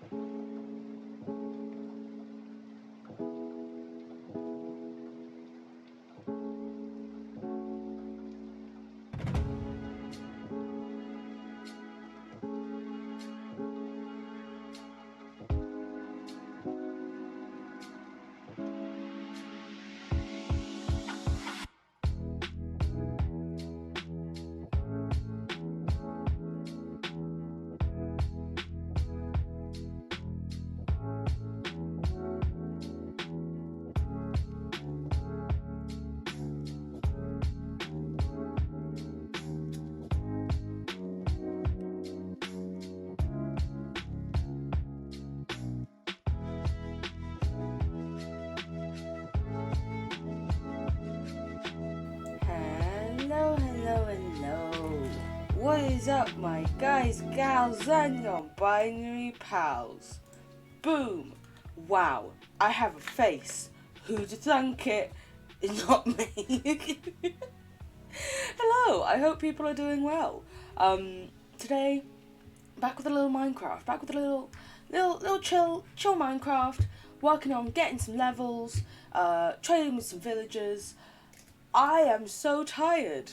Hello. What is up, my guys, gals, and non-binary pals? Boom! Wow, I have a face. Who'd thunk it? Not me. Hello, I hope people are doing well. Today, back with a little Minecraft, back with a little chill Minecraft, working on getting some levels, trading with some villagers. I am so tired.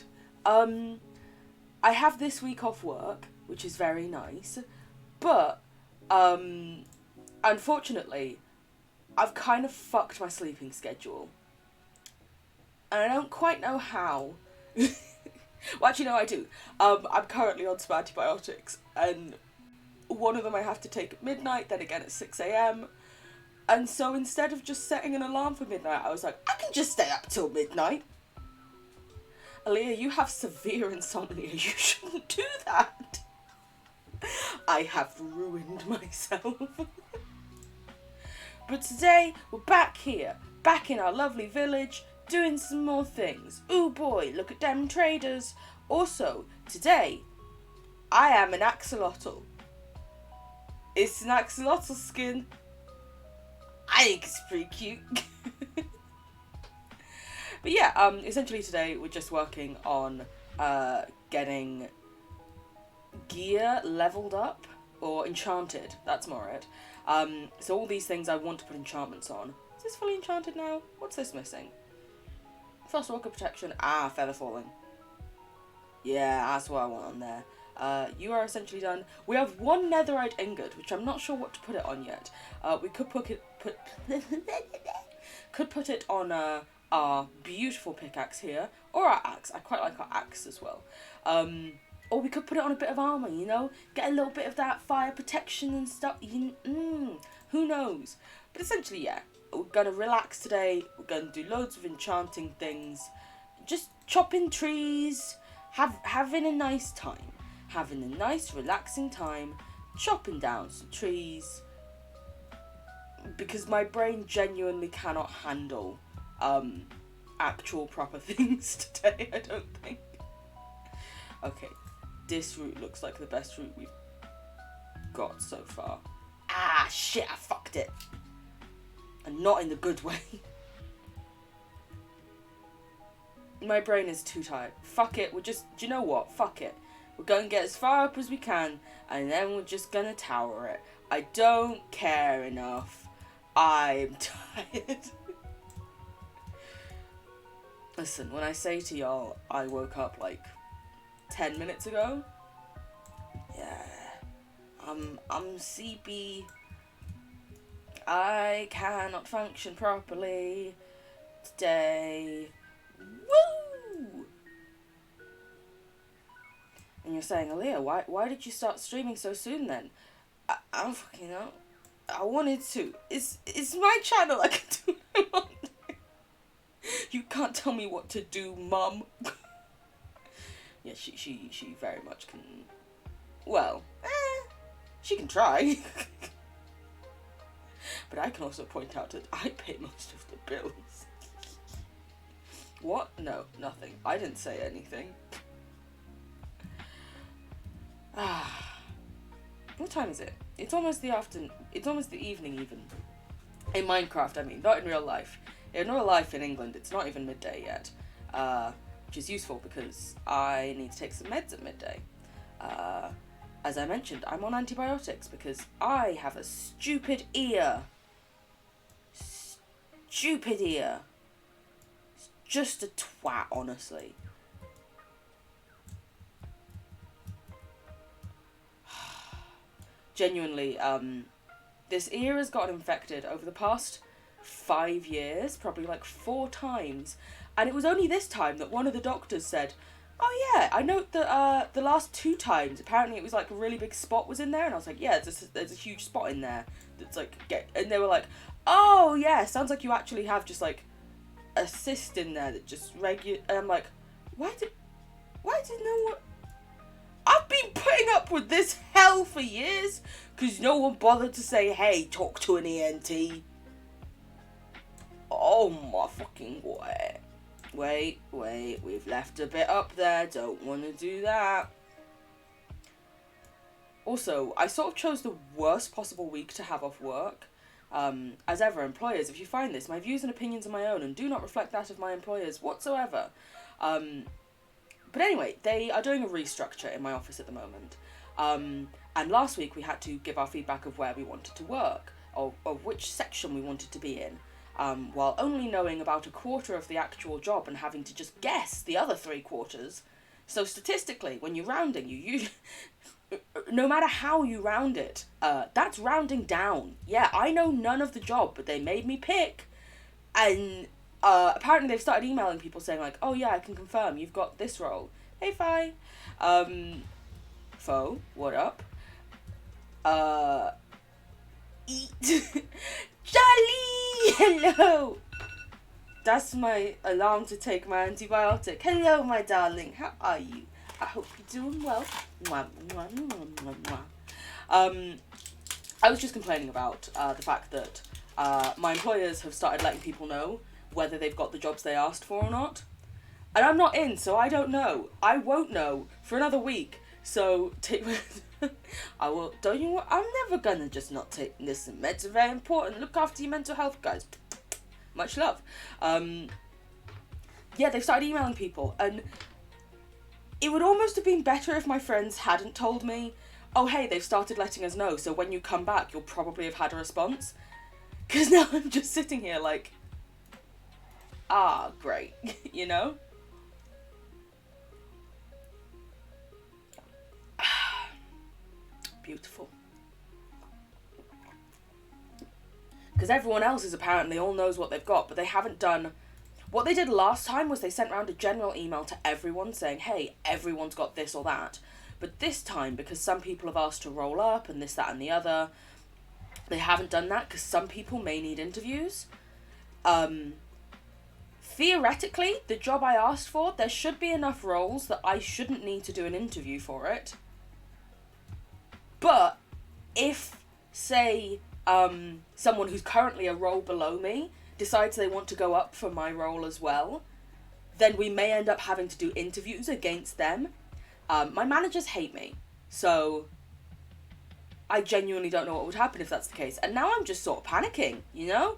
I have this week off work, which is very nice, but unfortunately, I've kind of fucked my sleeping schedule, and I don't quite know how. Well, actually, no, I do. I'm currently on some antibiotics, and one of them I have to take at midnight, then again at 6 a.m. And so instead of just setting an alarm for midnight, I was like, I can just stay up till midnight. Aaliyah, you have severe insomnia. You shouldn't do that. I have ruined myself. But today, we're back here, back in our lovely village, doing some more things. Ooh boy, look at them traders. Also, today, I am an axolotl. It's an axolotl skin. I think it's pretty cute. But yeah, essentially today we're just working on getting gear leveled up, or enchanted, that's more it. So all these things I want to put enchantments on. Is this fully enchanted now? What's this missing? Frost walker protection, feather falling. Yeah, that's what I want on there. You are essentially done. We have one netherite ingot, which I'm not sure what to put it on yet. We could put it on our beautiful pickaxe here, or our axe. I quite like our axe as well. Or we could put it on a bit of armour, you know? Get a little bit of that fire protection and stuff. Who knows? But essentially, yeah. We're going to relax today. We're going to do loads of enchanting things. Just chopping trees. Having a nice time. Having a nice, relaxing time. Chopping down some trees. Because my brain genuinely cannot handle actual proper things today, I don't think. Okay, this route looks like the best route we've got so far. Shit, I fucked it. And not in the good way. My brain is too tired. Fuck it, do you know what? Fuck it. We're going to get as far up as we can, and then we're just going to tower it. I don't care enough. I'm tired. Listen, when I say to y'all, I woke up like 10 minutes ago. Yeah. I'm sleepy. I cannot function properly today. Woo! And you're saying, Aaliyah, why did you start streaming so soon then? I don't fucking know. I wanted to. It's my channel. I can do what I want. You can't tell me what to do, mum. Yeah, she very much can. Well, she can try. But I can also point out that I pay most of the bills. What? No, nothing. I didn't say anything. What time is it? It's almost the afternoon. It's almost the evening even. In Minecraft, I mean, not in real life. In real life in England, it's not even midday yet. Which is useful because I need to take some meds at midday. as I mentioned, I'm on antibiotics because I have a stupid ear. Stupid ear. It's just a twat, honestly. Genuinely, this ear has gotten infected over the past 5 years, probably like 4 times. And it was only this time that one of the doctors said, oh yeah, I note that the last 2 times, apparently it was like a really big spot was in there. And I was like, yeah, there's a huge spot in there that's like, and they were like, oh yeah, sounds like you actually have just like a cyst in there that just and I'm like, why did no one... I've been putting up with this hell for years because no one bothered to say, hey, talk to an ENT. Oh my fucking wait, we've left a bit up there, don't want to do that. Also, I sort of chose the worst possible week to have off work. As ever, employers, if you find this, my views and opinions are my own and do not reflect that of my employers whatsoever. But anyway, they are doing a restructure in my office at the moment. And last week we had to give our feedback of where we wanted to work, or which section we wanted to be in, while only knowing about a quarter of the actual job and having to just guess the other 3/4. So statistically, when you're rounding, you usually... no matter how you round it, that's rounding down. Yeah, I know none of the job, but they made me pick. And apparently they've started emailing people saying like, oh yeah, I can confirm you've got this role. Hey, Fi. Fo, what up? Eat. Charlie! Hello! That's my alarm to take my antibiotic. Hello, my darling. How are you? I hope you're doing well. Mwah, mwah, mwah, mwah, mwah. I was just complaining about the fact that my employers have started letting people know whether they've got the jobs they asked for or not. And I'm not in, so I don't know. I won't know for another week. So take I will. Don't you? I'm never gonna just not take this. Meds are very important. Look after your mental health, guys. Much love. Yeah, they've started emailing people, and it would almost have been better if my friends hadn't told me, oh hey, they've started letting us know, so when you come back you'll probably have had a response. Because now I'm just sitting here like, great. You know? Beautiful. Because everyone else is apparently all knows what they've got, but they haven't done... What they did last time was they sent around a general email to everyone saying, hey, everyone's got this or that. But this time, because some people have asked to roll up and this, that and the other, they haven't done that because some people may need interviews. Theoretically, the job I asked for, there should be enough roles that I shouldn't need to do an interview for it. But if, say, someone who's currently a role below me decides they want to go up for my role as well, then we may end up having to do interviews against them. My managers hate me, so I genuinely don't know what would happen if that's the case. And now I'm just sort of panicking, you know?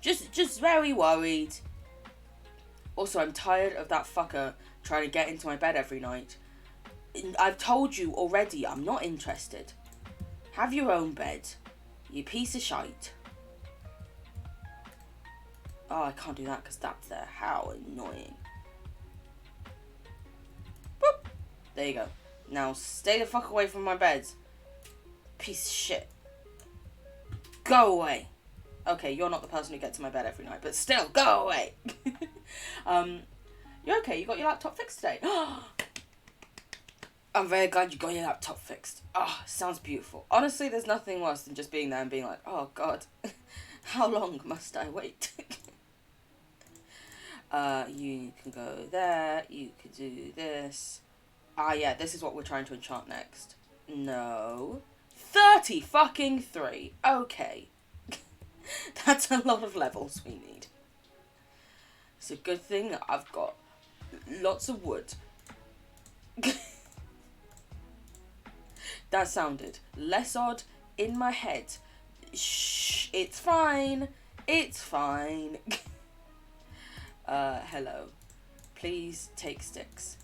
Just very worried. Also, I'm tired of that fucker trying to get into my bed every night. I've told you already, I'm not interested. Have your own bed, you piece of shite. Oh, I can't do that because that's there. How annoying. Boop. There you go. Now stay the fuck away from my bed. Piece of shit. Go away. Okay, you're not the person who gets to my bed every night, but still, go away. You're okay, you got your laptop fixed today. I'm very glad you got your laptop fixed. Sounds beautiful. Honestly, there's nothing worse than just being there and being like, oh god, how long must I wait? You can go there, you can do this. Yeah, this is what we're trying to enchant next. No. 30 fucking 3. Okay. That's a lot of levels we need. It's a good thing that I've got lots of wood. That sounded less odd in my head. Shh, it's fine. It's fine. Hello. Please take sticks.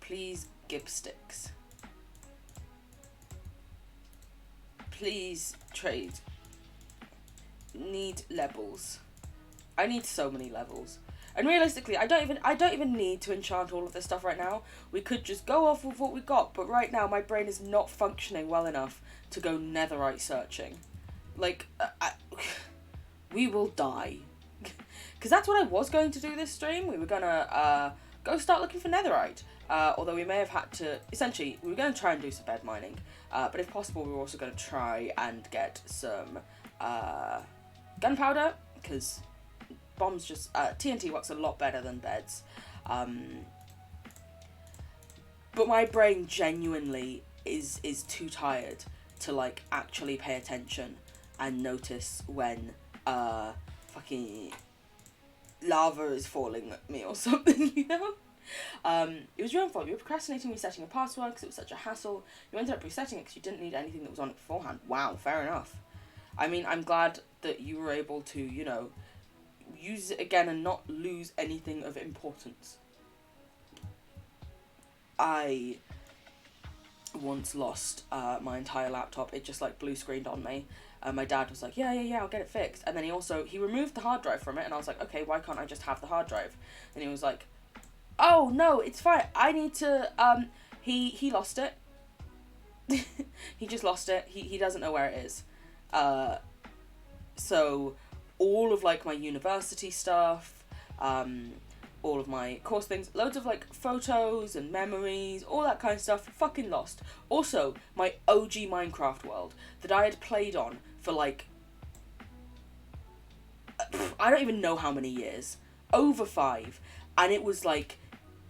Please give sticks. please trade. Need levels. I need so many levels. And realistically, I don't even need to enchant all of this stuff right now. We could just go off with what we got, but right now my brain is not functioning well enough to go netherite searching. Like, we will die. Because that's what I was going to do this stream. We were gonna go start looking for netherite. Although we may have had to, essentially, we were going to try and do some bed mining. But if possible, we were also going to try and get some gunpowder, because bombs just, TNT works a lot better than beds. But my brain genuinely is too tired to, like, actually pay attention and notice when fucking lava is falling at me or something, you know? It was your own fault. You were procrastinating resetting a password because it was such a hassle. You ended up resetting it because you didn't need anything that was on it beforehand. Wow, fair enough. I mean, I'm glad that you were able to, you know, use it again and not lose anything of importance. I once lost my entire laptop. It just, like, blue screened on me. My dad was like, yeah, I'll get it fixed. And then he removed the hard drive from it, and I was like, okay, why can't I just have the hard drive? And he was like, oh, no, it's fine. I need to, he lost it. He just lost it. He doesn't know where it is. So all of, like, my university stuff, all of my course things, loads of, like, photos and memories, all that kind of stuff, fucking lost. Also, my OG Minecraft world that I had played on for, like, I don't even know how many years. Over 5. And it was, like,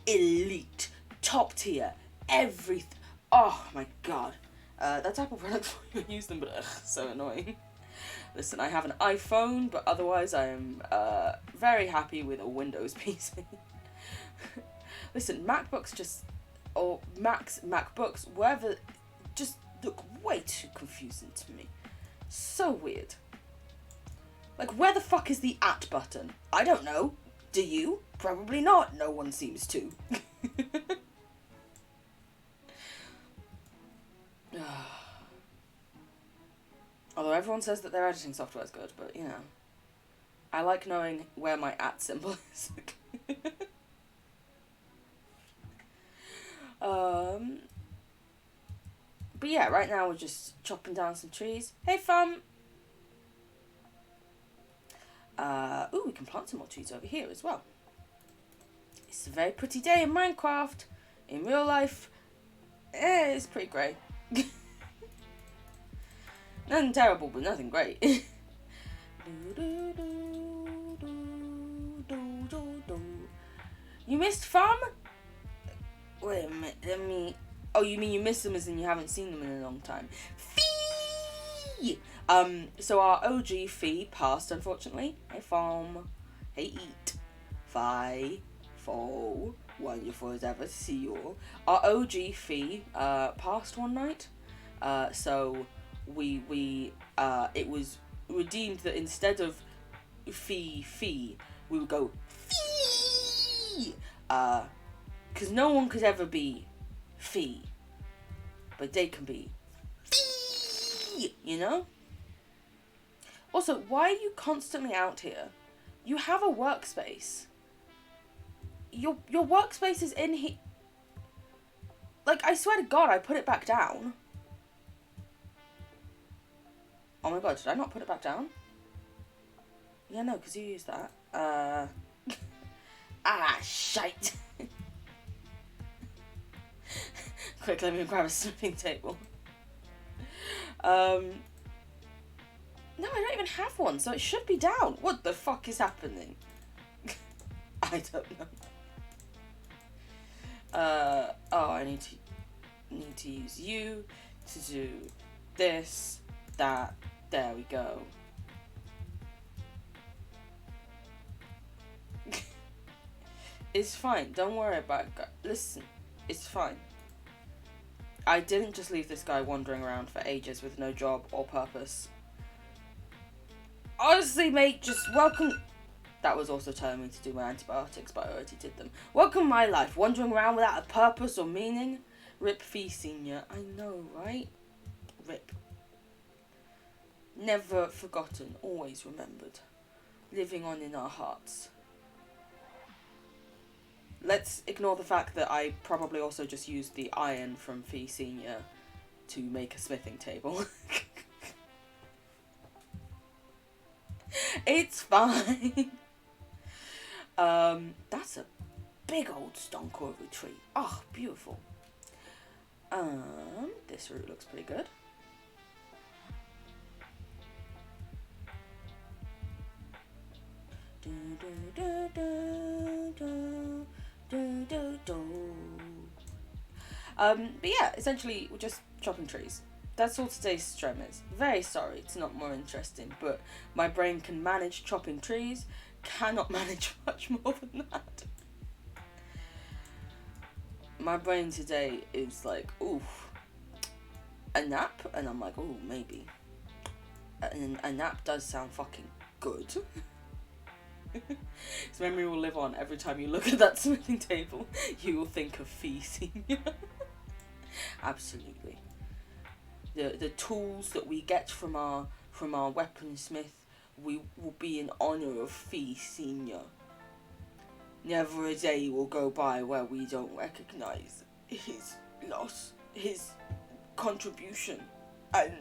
elite, top tier, everything. Oh, my God. That's Apple products, I use them, but so annoying. Listen, I have an iPhone, but otherwise I am very happy with a Windows PC. Listen, MacBooks just, or MacBooks, wherever, just look way too confusing to me. So weird. Like, where the fuck is the @ button? I don't know. Do you? Probably not. No one seems to. Although everyone says that their editing software is good, but, you know. I like knowing where my @ symbol is. But yeah, right now we're just chopping down some trees. Hey, fam! Ooh, we can plant some more trees over here as well. It's a very pretty day in Minecraft. In real life, it's pretty grey. Nothing terrible, but nothing great. You missed farm? Wait a minute, let me... Oh, you mean you missed them as in you haven't seen them in a long time. Fee! So our OG Fee passed, unfortunately. Hey, farm. Hey, eat. 5, 4, wonderful as ever to see you all. Our OG Fee passed one night. So it was redeemed that instead of fee, we would go fee. Because no one could ever be fee, but they can be fee, you know? Also, why are you constantly out here? You have a workspace. Your workspace is in here. Like, I swear to God, I put it back down. Oh my God, did I not put it back down? Yeah, no, because you used that. Shite. Quick, let me grab a snipping table. No, I don't even have one, so it should be down. What the fuck is happening? I don't know. I need to use you to do this, that. There we go. It's fine. Don't worry about it. Listen, it's fine. I didn't just leave this guy wandering around for ages with no job or purpose. Honestly, mate, just welcome... That was also telling me to do my antibiotics, but I already did them. Welcome my life, wandering around without a purpose or meaning. Rip Fee Senior. I know, right? Rip. Never forgotten, always remembered. Living on in our hearts. Let's ignore the fact that I probably also just used the iron from Fee Senior to make a smithing table. It's fine. That's a big old Stonkoru tree. Oh, beautiful. This route looks pretty good. But yeah, essentially we're just chopping trees. That's all today's stream is. Very sorry, it's not more interesting, but my brain can manage chopping trees, cannot manage much more than that. My brain today is like, oof, a nap? And I'm like, oh, maybe. And a nap does sound fucking good. His memory will live on every time you look at that smithing table. You will think of Fee Senior. Absolutely. The tools that we get from our weaponsmith, we will be in honour of Fee Senior. Never a day will go by where we don't recognise his loss, his contribution, and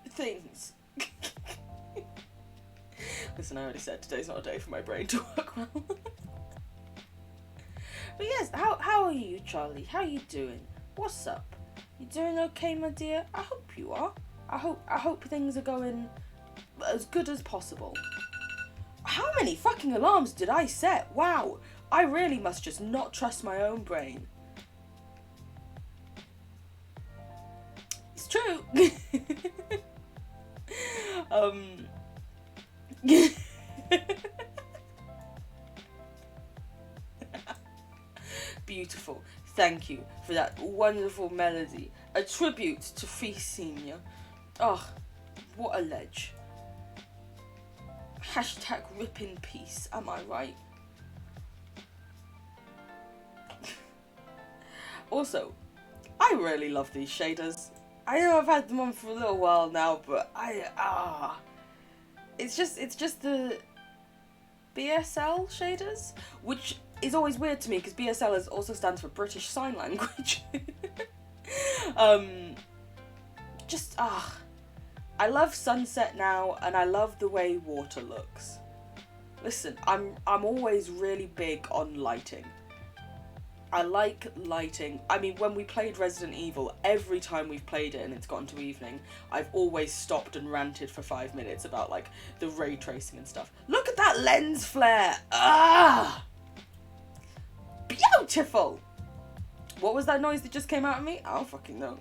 things. Listen, I already said today's not a day for my brain to work well. But yes, how are you, Charlie? How are you doing? What's up? You doing okay, my dear? I hope you are. I hope things are going as good as possible. How many fucking alarms did I set? Wow, I really must just not trust my own brain. It's true. Beautiful. Thank you for that wonderful melody. A tribute to Fee Senior. Oh, what a ledge. Hashtag rip in peace, am I right? Also, I really love these shaders. I know I've had them on for a little while now, but it's just the BSL shaders, which is always weird to me because BSL also stands for British Sign Language. I love sunset now, and I love the way water looks. Listen, I'm always really big on lighting. I like lighting. I mean, when we played Resident Evil, every time we've played it and it's gotten to evening, I've always stopped and ranted for 5 minutes about, like, the ray tracing and stuff. Look at that lens flare! Ah! Beautiful! What was that noise that just came out of me? I don't fucking know.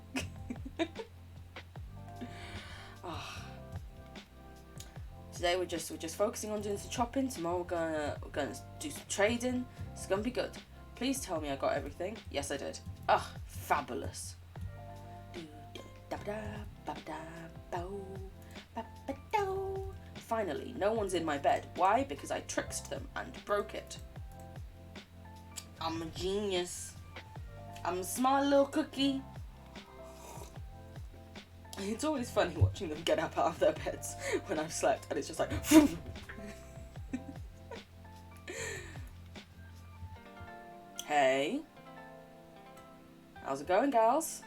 Today we're just focusing on doing some chopping. Tomorrow we're gonna do some trading. It's gonna be good. Please tell me I got everything. Yes, I did. Ugh, fabulous. Finally, no one's in my bed. Why? Because I tricked them and broke it. I'm a genius. I'm a smart little cookie. It's always funny watching them get up out of their beds when I've slept, and it's just like... Hey. How's it going, gals?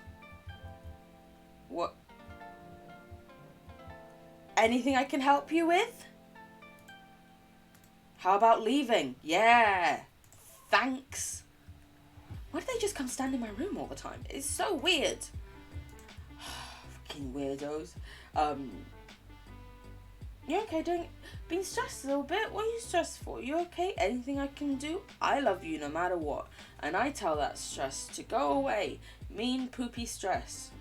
What? Anything I can help you with? How about leaving? Yeah. Thanks. Why do they just come stand in my room all the time? It's so weird. Fucking weirdos. You okay? Being stressed a little bit? What are you stressed for? You okay? Anything I can do? I love you no matter what. And I tell that stress to go away. Mean, poopy stress.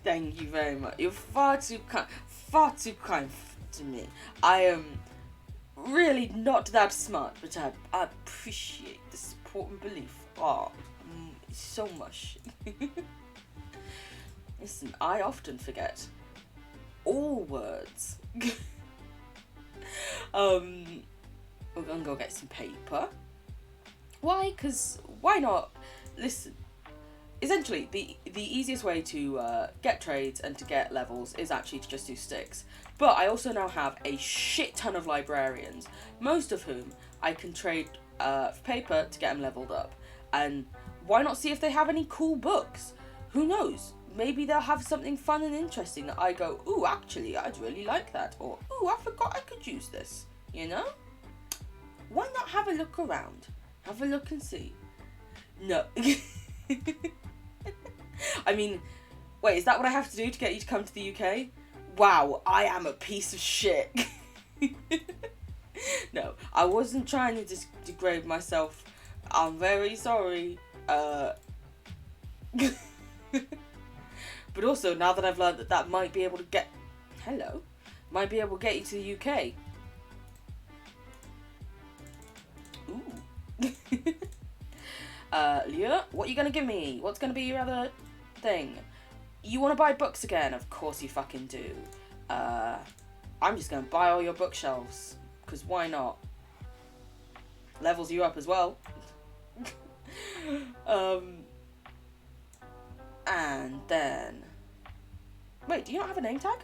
Thank you very much. You're far too kind to me. I am really not that smart, but I appreciate the support and belief. Oh, so much. Listen, I often forget all words. We're gonna go get some paper. Why? 'Cause why not? Listen, essentially, the easiest way to get trades and to get levels is actually to just do sticks. But I also now have a shit ton of librarians, most of whom I can trade paper to get them leveled up. And why not see if they have any cool books? Who knows? Maybe they'll have something fun and interesting that I go, ooh, actually, I'd really like that. Or, ooh, I forgot I could use this. You know? Why not have a look around? Have a look and see. No. I mean, wait, is that what I have to do to get you to come to the UK? Wow, I am a piece of shit. No, I wasn't trying to degrade myself. I'm very sorry. But also, now that I've learned that that might be able to get... Hello? Might be able to get you to the UK. Ooh. Leah, what are you gonna give me? What's gonna be your other thing? You wanna buy books again? Of course you fucking do. I'm just gonna buy all your bookshelves. Because why not? Levels you up as well. And then... Wait, do you not have a name tag?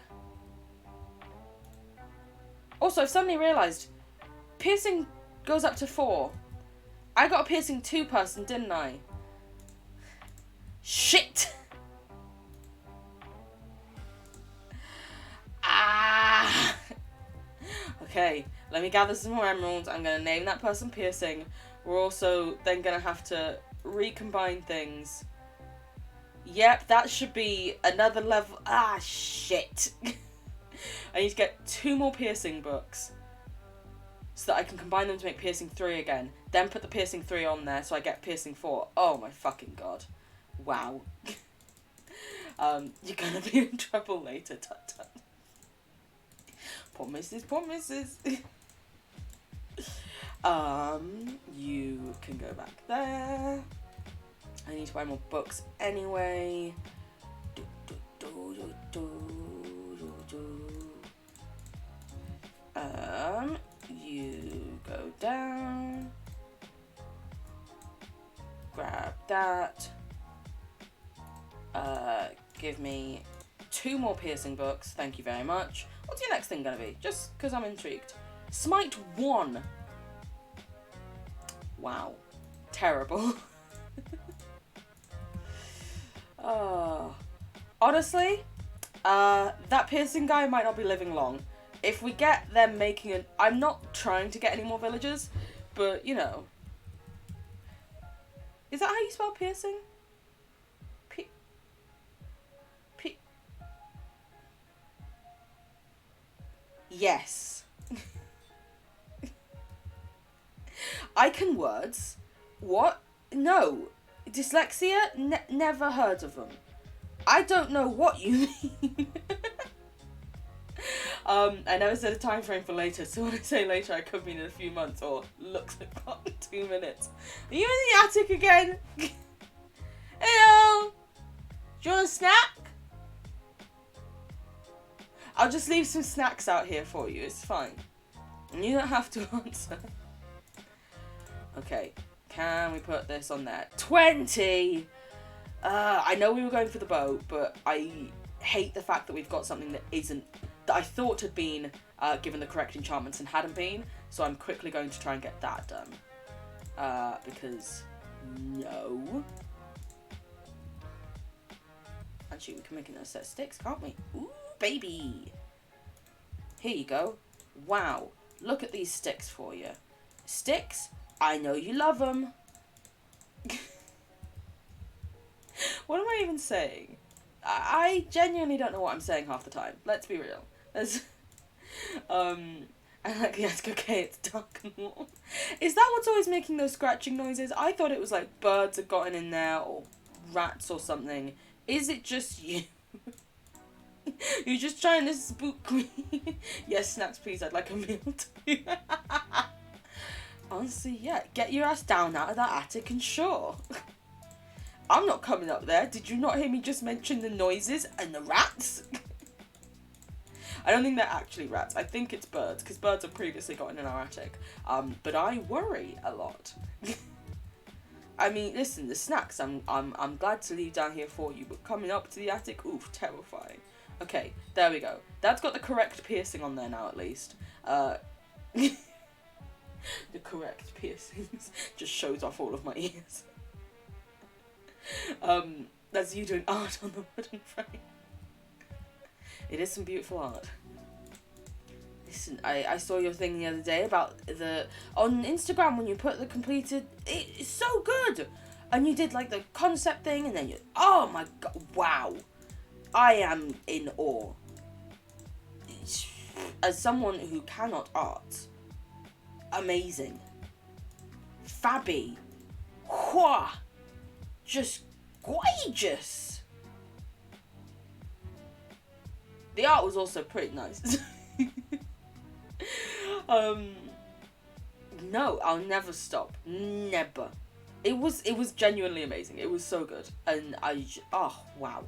Also, I've suddenly realised piercing goes up to 4. I got a piercing 2 person, didn't I? Shit! Ah! Okay, let me gather some more emeralds. I'm going to name that person piercing. We're also then going to have to recombine things. Yep, that should be another level. Ah, shit. I need to get 2 more piercing books so that I can combine them to make piercing 3 again. Then put the piercing 3 on there so I get piercing 4. Oh my fucking god. Wow. You're gonna be in trouble later, Tut Tut. Poor Mrs. Poor Mrs. You can go back there. I need to buy more books anyway. You go down. Grab that. Give me 2 more piercing books. Thank you very much. What's your next thing gonna be? Just because I'm intrigued. Smite 1. Wow. Terrible. Honestly, that piercing guy might not be living long. If we get them making an... I'm not trying to get any more villagers, but, you know. Is that how you spell piercing? Yes. I can words. What? No. Dyslexia? Never heard of them. I don't know what you mean. I never said a time frame for later, so when I say later, I could mean in a few months or looks like about 2 minutes. Are you in the attic again? Hello? Do you want a snack? I'll just leave some snacks out here for you, it's fine. And you don't have to answer. Okay, can we put this on there? 20! I know we were going for the bow, but I hate the fact that we've got something that isn't, that I thought had been given the correct enchantments and hadn't been, so I'm quickly going to try and get that done. Because, no. Actually, we can make another set of sticks, can't we? Ooh, baby! Here you go. Wow, look at these sticks for you. Sticks? I know you love them. What am I even saying? I genuinely don't know what I'm saying half the time. Let's be real. And like, yes, okay, it's dark and warm. Is that what's always making those scratching noises? I thought it was like birds had gotten in there or rats or something. Is it just you? You're just trying to spook me. Yes, snacks, please. I'd like a meal too. Honestly, yeah. Get your ass down out of that attic and sure. I'm not coming up there. Did you not hear me just mention the noises and the rats? I don't think they're actually rats. I think it's birds, because birds have previously gotten in our attic. But I worry a lot. I mean, listen, the snacks, I'm glad to leave down here for you, but coming up to the attic, oof, terrifying. Okay, there we go. That's got the correct piercing on there now, at least. The correct piercings just shows off all of my ears. That's you doing art on the wooden frame. It is some beautiful art. Listen, I saw your thing the other day about on Instagram when you put the completed, it's so good. And you did like the concept thing and then oh my god, wow. I am in awe. As someone who cannot art, amazing. Fabby. Whoa. Just gorgeous. The art was also pretty nice. No, I'll never stop. Never. It was genuinely amazing. It was so good. And oh, wow.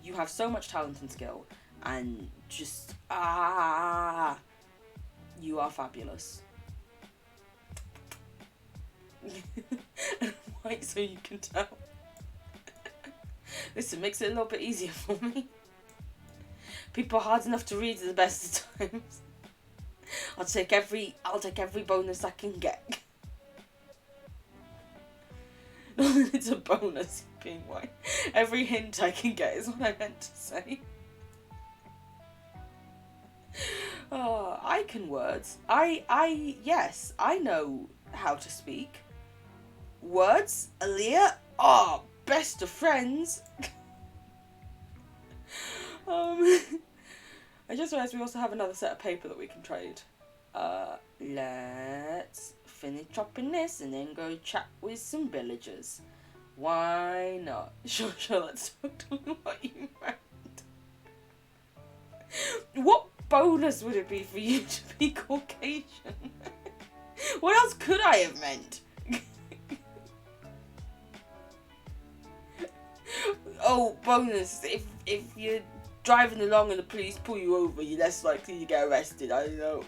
You have so much talent and skill. And just, you are fabulous. White so you can tell. Listen, makes it a little bit easier for me. People are hard enough to read at the best of times. I'll take every bonus I can get. It's a bonus being white. Every hint I can get is what I meant to say. Oh, I can words. Yes, I know how to speak. Words, Aaliyah, best of friends. I just realised we also have another set of paper that we can trade. Let's finish chopping this and then go chat with some villagers. Why not? Sure, let's talk to them what you meant. What bonus would it be for you to be Caucasian? What else could I have meant? Oh, bonus, if you're driving along and the police pull you over, you're less likely to get arrested, I don't know.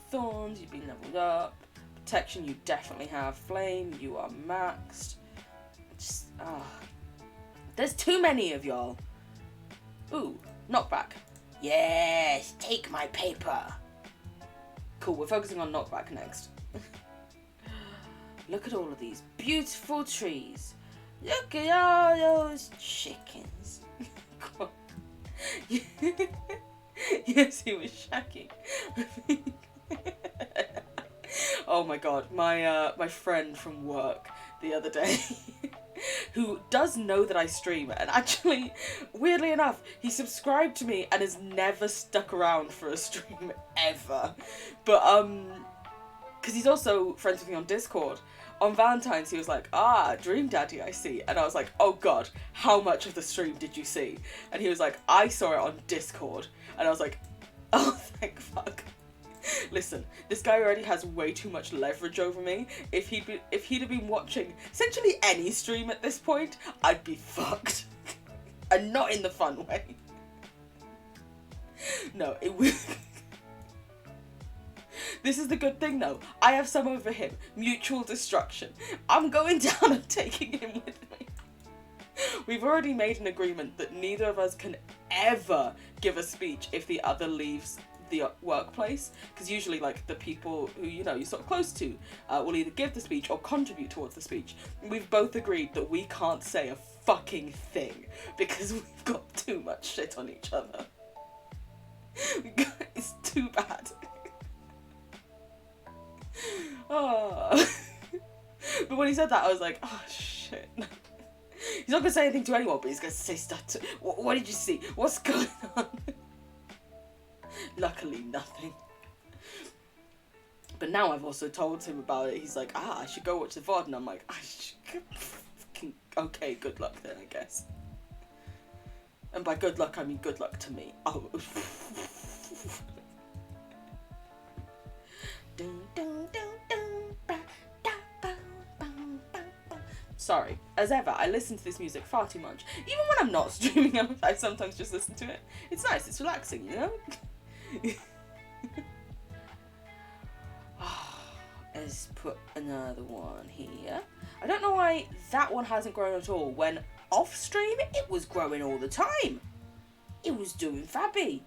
Thorns, you've been leveled up. Protection, you definitely have. Flame, you are maxed. Just, there's too many of y'all. Ooh, knockback. Yes, take my paper. Cool, we're focusing on knockback next. Look at all of these beautiful trees. Look at all those chickens. Yes, he was shacking. Oh my god, my friend from work the other day, who does know that I stream, and actually, weirdly enough, he subscribed to me and has never stuck around for a stream ever. But because he's also friends with me on Discord. On Valentine's, he was like, Dream Daddy, I see. And I was like, oh god, how much of the stream did you see? And he was like, I saw it on Discord. And I was like, oh, thank fuck. Listen, this guy already has way too much leverage over me. If he'd have been watching essentially any stream at this point, I'd be fucked. And not in the fun way. No, it would... This is the good thing though. I have some over him. Mutual destruction. I'm going down and taking him with me. We've already made an agreement that neither of us can ever give a speech if the other leaves the workplace. Because usually like the people who, you know, you're sort of close to will either give the speech or contribute towards the speech. We've both agreed that we can't say a fucking thing because we've got too much shit on each other. It's too bad. Oh. But when he said that, I was like, oh shit. He's not gonna say anything to anyone, but he's gonna say stuff to... What did you see? What's going on? Luckily, nothing. But now I've also told him about it. He's like, I should go watch the VOD. And I'm like, okay, good luck then, I guess. And by good luck, I mean good luck to me. Oh. Sorry, as ever, I listen to this music far too much. Even when I'm not streaming, I sometimes just listen to it. It's nice, it's relaxing, you know? let's put another one here. I don't know why that one hasn't grown at all, when off stream it was growing all the time. It was doing fabby.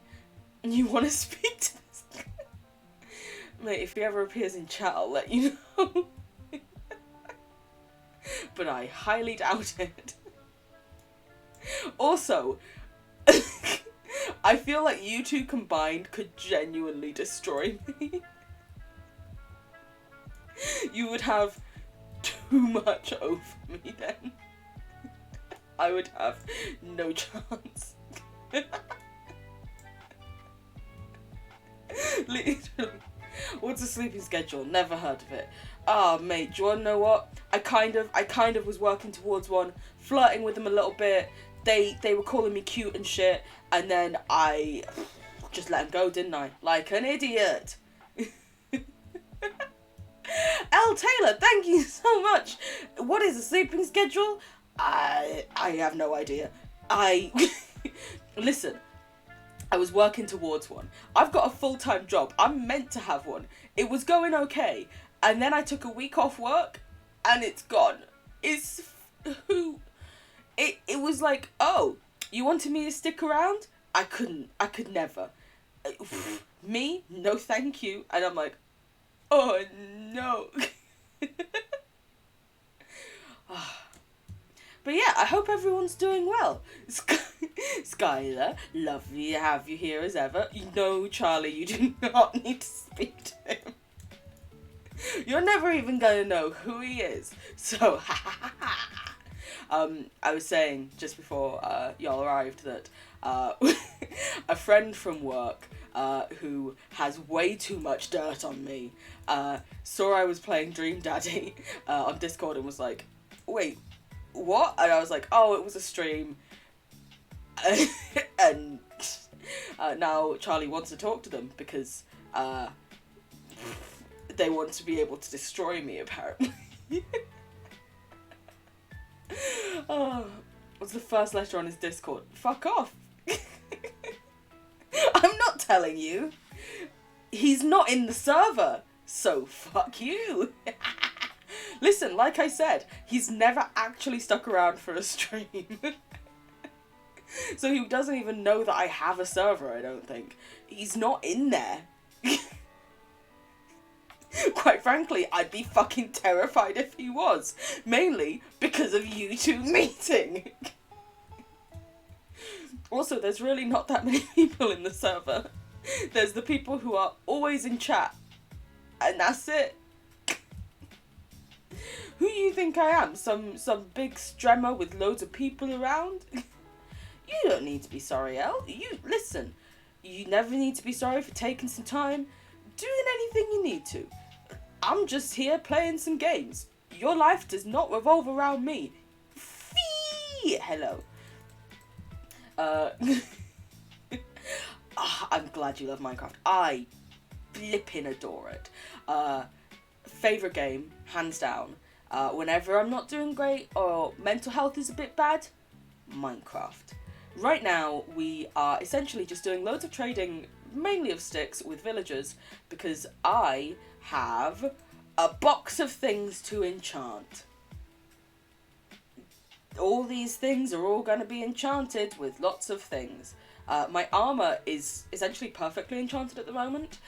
And you want to speak to this guy? Mate, if he ever appears in chat, I'll let you know. But I highly doubt it. Also, I feel like you two combined could genuinely destroy me. You would have too much over me then. I would have no chance. Literally. What's a sleeping schedule? Never heard of it. Ah, mate, do you wanna know what? I kind of was working towards one, flirting with them a little bit. They were calling me cute and shit, and then I just let them go, didn't I? Like an idiot. L. Taylor, thank you so much. What is a sleeping schedule? I have no idea. Listen, I was working towards one. I've got a full-time job. I'm meant to have one. It was going okay. And then I took a week off work and it's gone. It was like, oh, you wanted me to stick around? I could never. Me? No thank you. And I'm like, oh no. But yeah, I hope everyone's doing well. Skylar, lovely to have you here as ever. No, Charlie, you do not need to speak to him. You're never even going to know who he is. So, I was saying just before y'all arrived that a friend from work who has way too much dirt on me saw I was playing Dream Daddy on Discord and was like, wait, what? And I was like, oh, it was a stream. And now Charlie wants to talk to them because they want to be able to destroy me, apparently. Oh, what's the first letter on his Discord? Fuck off. I'm not telling you. He's not in the server, so fuck you. Listen, like I said, he's never actually stuck around for a stream. So he doesn't even know that I have a server, I don't think. He's not in there. Quite frankly, I'd be fucking terrified if he was. Mainly because of you two meeting. Also, there's really not that many people in the server. There's the people who are always in chat. And that's it. Who do you think I am? Some big stremmer with loads of people around? You don't need to be sorry, Elle. Listen, you never need to be sorry for taking some time, doing anything you need to. I'm just here playing some games. Your life does not revolve around me. Fee! Hello. I'm glad you love Minecraft. I flipping adore it. Favourite game, hands down. Whenever I'm not doing great or mental health is a bit bad, Minecraft. Right now, we are essentially just doing loads of trading, mainly of sticks, with villagers, because I have a box of things to enchant. All these things are all going to be enchanted with lots of things. My armour is essentially perfectly enchanted at the moment.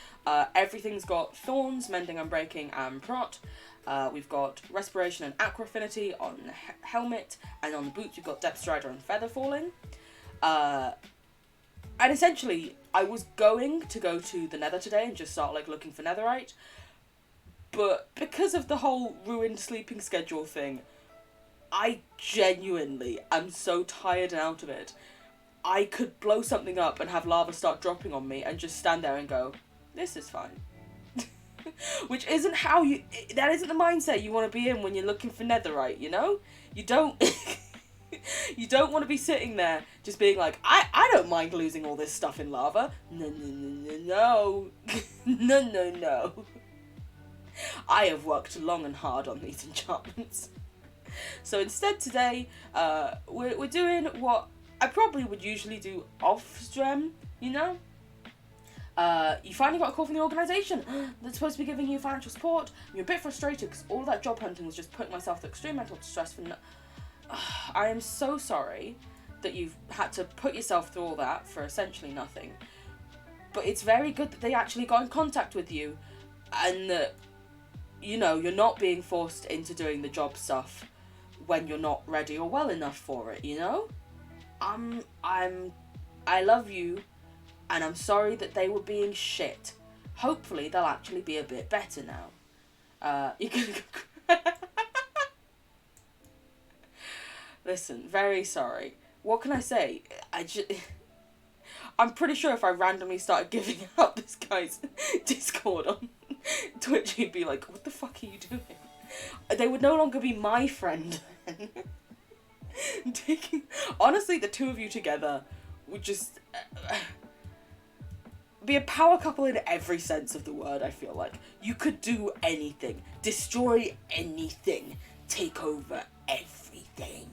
Everything's got thorns, mending, unbreaking, and prot. We've got respiration and aqua affinity on the helmet, and on the boots we've got depth strider and feather falling. And essentially, I was going to go to the nether today and just start looking for netherite, but because of the whole ruined sleeping schedule thing, I genuinely am so tired and out of it. I could blow something up and have lava start dropping on me and just stand there and go, this is fine. Which isn't how that isn't the mindset you want to be in when you're looking for netherite, you know? You don't you don't want to be sitting there just being like, I don't mind losing all this stuff in lava. No. No. I have worked long and hard on these enchantments. So instead today, we're doing what I probably would usually do off stream, you know? You finally got a call from the organisation that's supposed to be giving you financial support. And you're a bit frustrated because all that job hunting was just putting myself through extreme mental distress for I am so sorry that you've had to put yourself through all that for essentially nothing. But it's very good that they actually got in contact with you and that, you know, you're not being forced into doing the job stuff when you're not ready or well enough for it, you know? I love you, and I'm sorry that they were being shit. Hopefully they'll actually be a bit better now. You can Listen, very sorry. What can I say? I'm pretty sure if I randomly started giving out this guy's Discord on Twitch, he'd be like, what the fuck are you doing? They would no longer be my friend. Honestly, the two of you together would just be a power couple in every sense of the word, I feel like. You could do anything. Destroy anything. Take over everything.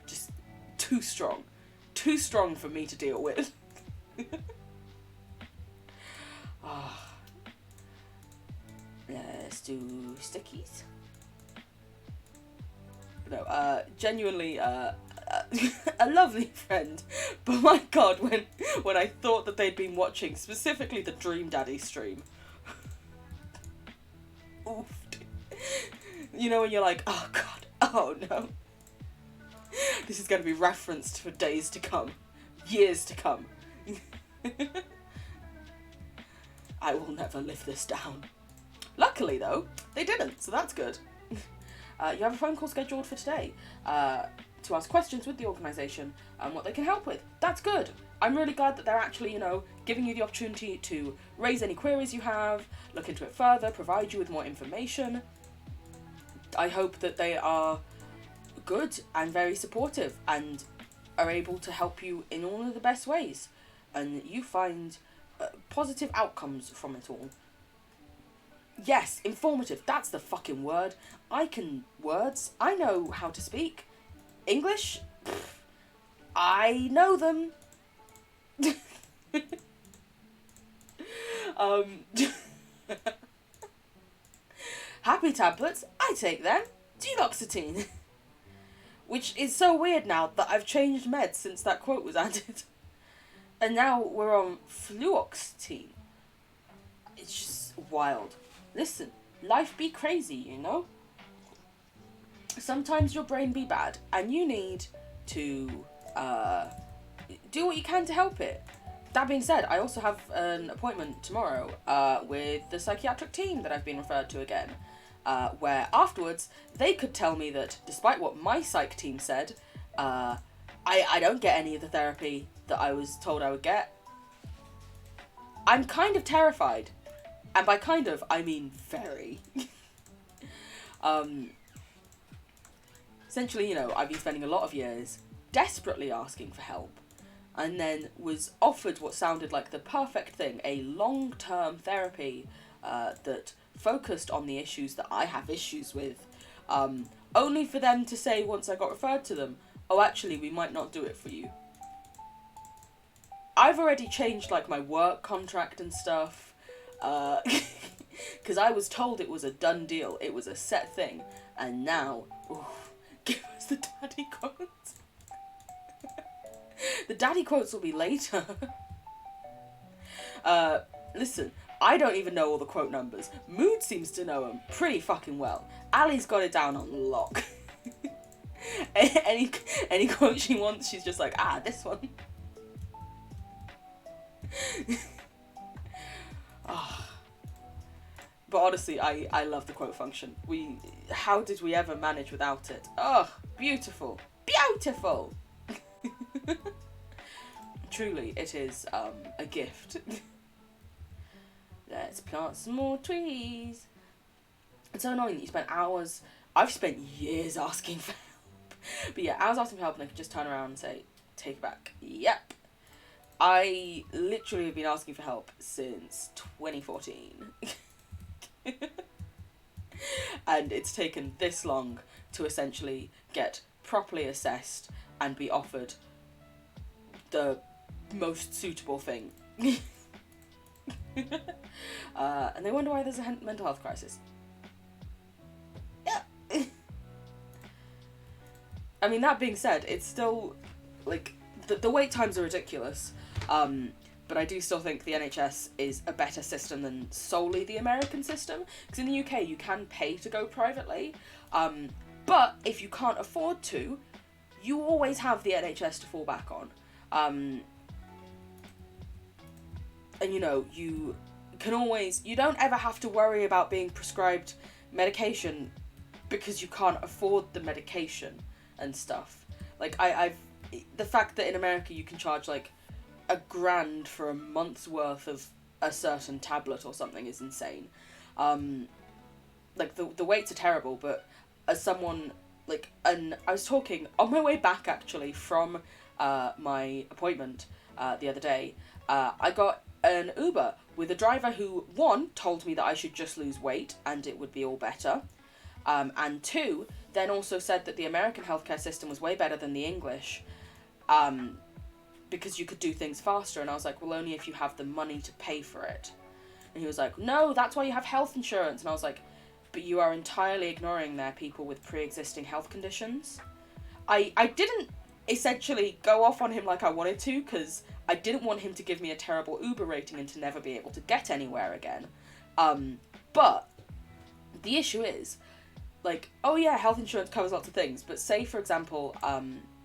Just too strong. Too strong for me to deal with. Let's do stickies. No, genuinely, a lovely friend. But my god, when I thought that they'd been watching specifically the Dream Daddy stream. Oof. You know when you're like, oh god, oh no. This is going to be referenced for days to come. Years to come. I will never live this down. Luckily though, they didn't, so that's good. You have a phone call scheduled for today to ask questions with the organisation and what they can help with. That's good. I'm really glad that they're actually, you know, giving you the opportunity to raise any queries you have, look into it further, provide you with more information. I hope that they are good and very supportive and are able to help you in all of the best ways, and you find positive outcomes from it all. Yes, informative, that's the fucking word. I can words. I know how to speak. English? Pfft, I know them. Happy tablets, I take them. Duloxetine. Which is so weird now that I've changed meds since that quote was added. And now we're on fluoxetine. It's just wild. Listen, life be crazy, you know? Sometimes your brain be bad, and you need to do what you can to help it. That being said, I also have an appointment tomorrow with the psychiatric team that I've been referred to again, where afterwards they could tell me that despite what my psych team said, I don't get any of the therapy that I was told I would get. I'm kind of terrified. And by kind of, I mean very. Essentially, you know, I've been spending a lot of years desperately asking for help, and then was offered what sounded like the perfect thing, a long-term therapy that focused on the issues that I have issues with, only for them to say once I got referred to them, oh, actually, we might not do it for you. I've already changed, like, my work contract and stuff, because I was told it was a done deal, it was a set thing, and now, oof, give us the daddy quotes. The daddy quotes will be later. Listen, I don't even know all the quote numbers. Mood seems to know them pretty fucking well. Ali's got it down on lock. any quote she wants, she's just like, this one. But honestly, I love the quote function. How did we ever manage without it? Oh, beautiful. Beautiful! Truly, it is a gift. Let's plant some more trees. It's so annoying that you spend hours... I've spent years asking for help. But yeah, hours asking for help and I could just turn around and say, take it back. Yep. I literally have been asking for help since 2014. And it's taken this long to essentially get properly assessed and be offered the most suitable thing. And they wonder why there's a mental health crisis. Yeah. I mean, that being said, it's still, like, the wait times are ridiculous. But I do still think the NHS is a better system than solely the American system. Because in the UK, you can pay to go privately. But if you can't afford to, you always have the NHS to fall back on. And, you know, you don't ever have to worry about being prescribed medication because you can't afford the medication and stuff. Like, the fact that in America you can charge, like, $1,000 for a month's worth of a certain tablet or something is insane. Like, the waits are terrible, but as someone, like, and I was talking on my way back, actually, from my appointment the other day, I got an Uber with a driver who, one, told me that I should just lose weight and it would be all better, and two, then also said that the American healthcare system was way better than the English, because you could do things faster. And I was like, well, only if you have the money to pay for it. And he was like, no, that's why you have health insurance. And I was like, but you are entirely ignoring their people with pre-existing health conditions. I didn't essentially go off on him like I wanted to, because I didn't want him to give me a terrible Uber rating and to never be able to get anywhere again. But the issue is, like, oh yeah, health insurance covers lots of things, but say, for example,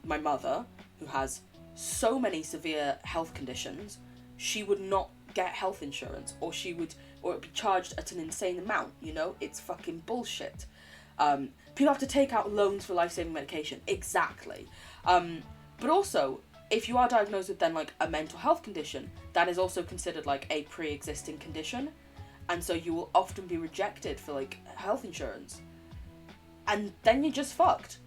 my mother, who has so many severe health conditions, she would not get health insurance, or it'd be charged at an insane amount, you know? It's fucking bullshit. People have to take out loans for life-saving medication, exactly. But also, if you are diagnosed with then, like, a mental health condition, that is also considered, like, a pre-existing condition, and so you will often be rejected for, like, health insurance. And then you're just fucked.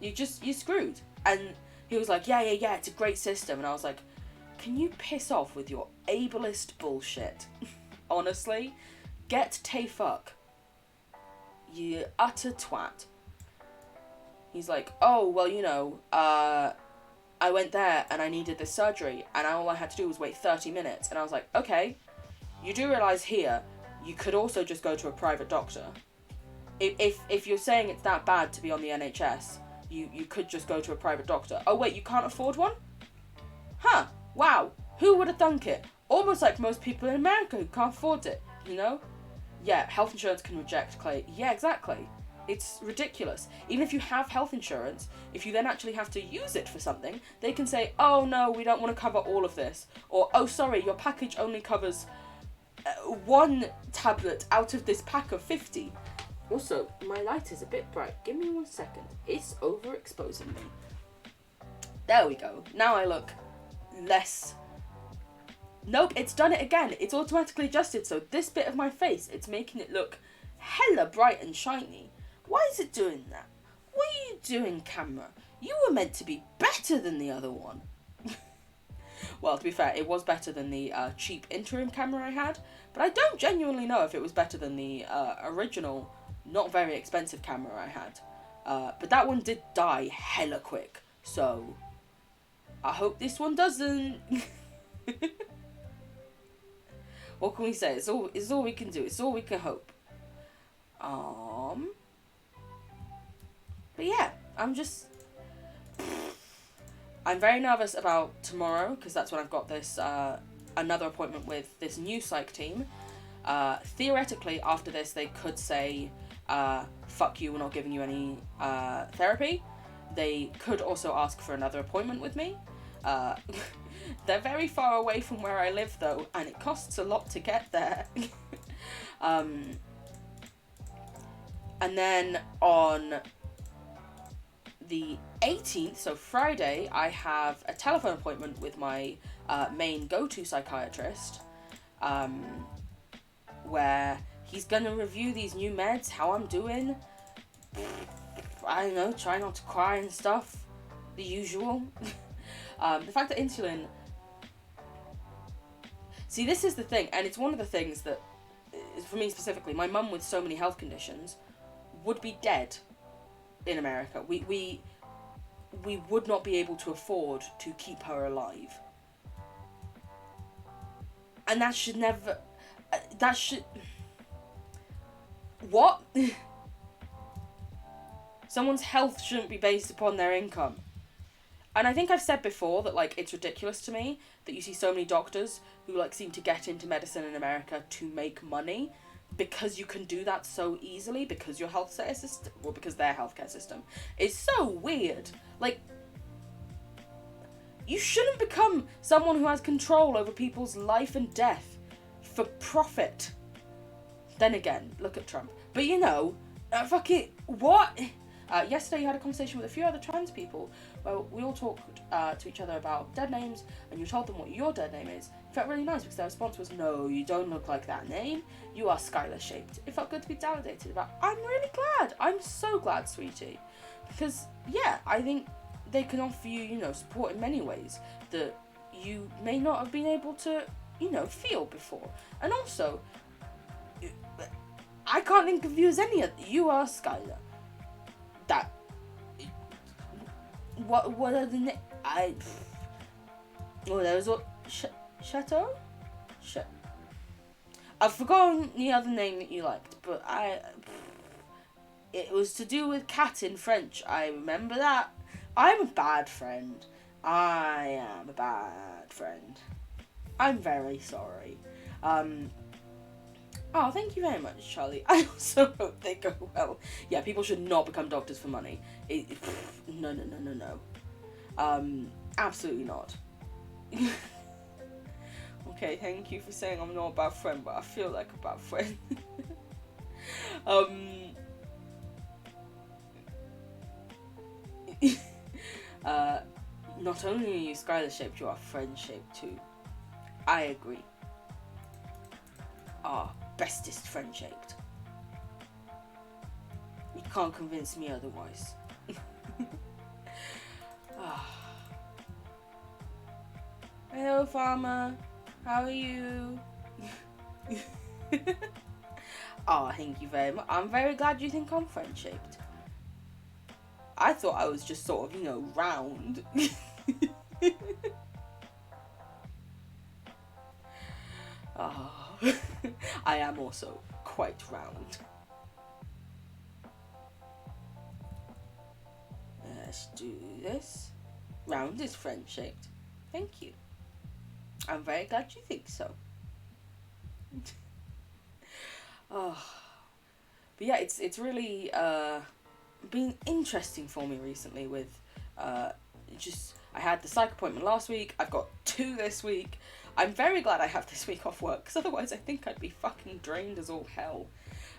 You're screwed. And he was like, yeah, it's a great system. And I was like, can you piss off with your ableist bullshit? Honestly, get tay fuck. You utter twat. He's like, oh, well, you know, I went there and I needed this surgery and all I had to do was wait 30 minutes. And I was like, okay, you do realise here, you could also just go to a private doctor. If you're saying it's that bad to be on the NHS, you could just go to a private doctor. Oh wait, you can't afford one? Huh, wow, who would have thunk it? Almost like most people in America who can't afford it, you know? Yeah, health insurance can reject Clay. Yeah, exactly. It's ridiculous. Even if you have health insurance, if you then actually have to use it for something, they can say, oh no, we don't want to cover all of this. Or, oh sorry, your package only covers one tablet out of this pack of 50. Also, my light is a bit bright. Give me 1 second. It's overexposing me. There we go. Now I look less... Nope, it's done it again. It's automatically adjusted, so this bit of my face, it's making it look hella bright and shiny. Why is it doing that? What are you doing, camera? You were meant to be better than the other one. Well, to be fair, it was better than the cheap interim camera I had, but I don't genuinely know if it was better than the original, not very expensive camera I had. But that one did die hella quick, so I hope this one doesn't. What can we say? It's all we can do. It's all we can hope. But yeah, I'm very nervous about tomorrow, because that's when I've got this, another appointment with this new psych team. Theoretically, after this, they could say, fuck you, we're not giving you any, therapy. They could also ask for another appointment with me. They're very far away from where I live, though, and it costs a lot to get there. And then on the 18th, so Friday, I have a telephone appointment with my main go-to psychiatrist, where he's gonna review these new meds, how I'm doing. I don't know, try not to cry and stuff, the usual. The fact that insulin... See, this is the thing, and it's one of the things that, for me specifically, my mum with so many health conditions would be dead in America. We would not be able to afford to keep her alive. And that should never... that should... What? Someone's health shouldn't be based upon their income. And I think I've said before that, like, it's ridiculous to me that you see so many doctors who, like, seem to get into medicine in America to make money, because you can do that so easily because your healthcare system, or because their healthcare system is so weird. Like, you shouldn't become someone who has control over people's life and death for profit. Then again, look at Trump. But you know, fucking what? Yesterday you had a conversation with a few other trans people where we all talked to each other about dead names, and you told them what your dead name is. It felt really nice because their response was, no, you don't look like that name. You are Skylar shaped. It felt good to be validated about. I'm really glad. I'm so glad, sweetie. Because, yeah, I think they can offer you, you know, support in many ways that you may not have been able to, you know, feel before. And also, I can't think of you as any other. You are Skylar. That. What are the Oh, there was what? Chateau? I've forgotten the other name that you liked, but it was to do with cat in French. I remember that. I'm a bad friend. I am a bad friend. I'm very sorry. Oh, thank you very much, Charlie. I also hope they go well. Yeah, people should not become doctors for money. No. Absolutely not. Okay, thank you for saying I'm not a bad friend, but I feel like a bad friend. Not only are you Skylar shaped, you are friend shaped too. I agree. Bestest friend shaped. You can't convince me otherwise. Hello, farmer. How are you? Thank you very much. I'm very glad you think I'm friend shaped. I thought I was just sort of, you know, round. I am also quite round. Let's do this. Round is friend shaped. Thank you. I'm very glad you think so. But yeah, it's really been interesting for me recently with I had the psych appointment last week. I've got 2 this week. I'm very glad I have this week off work, because otherwise I think I'd be fucking drained as all hell.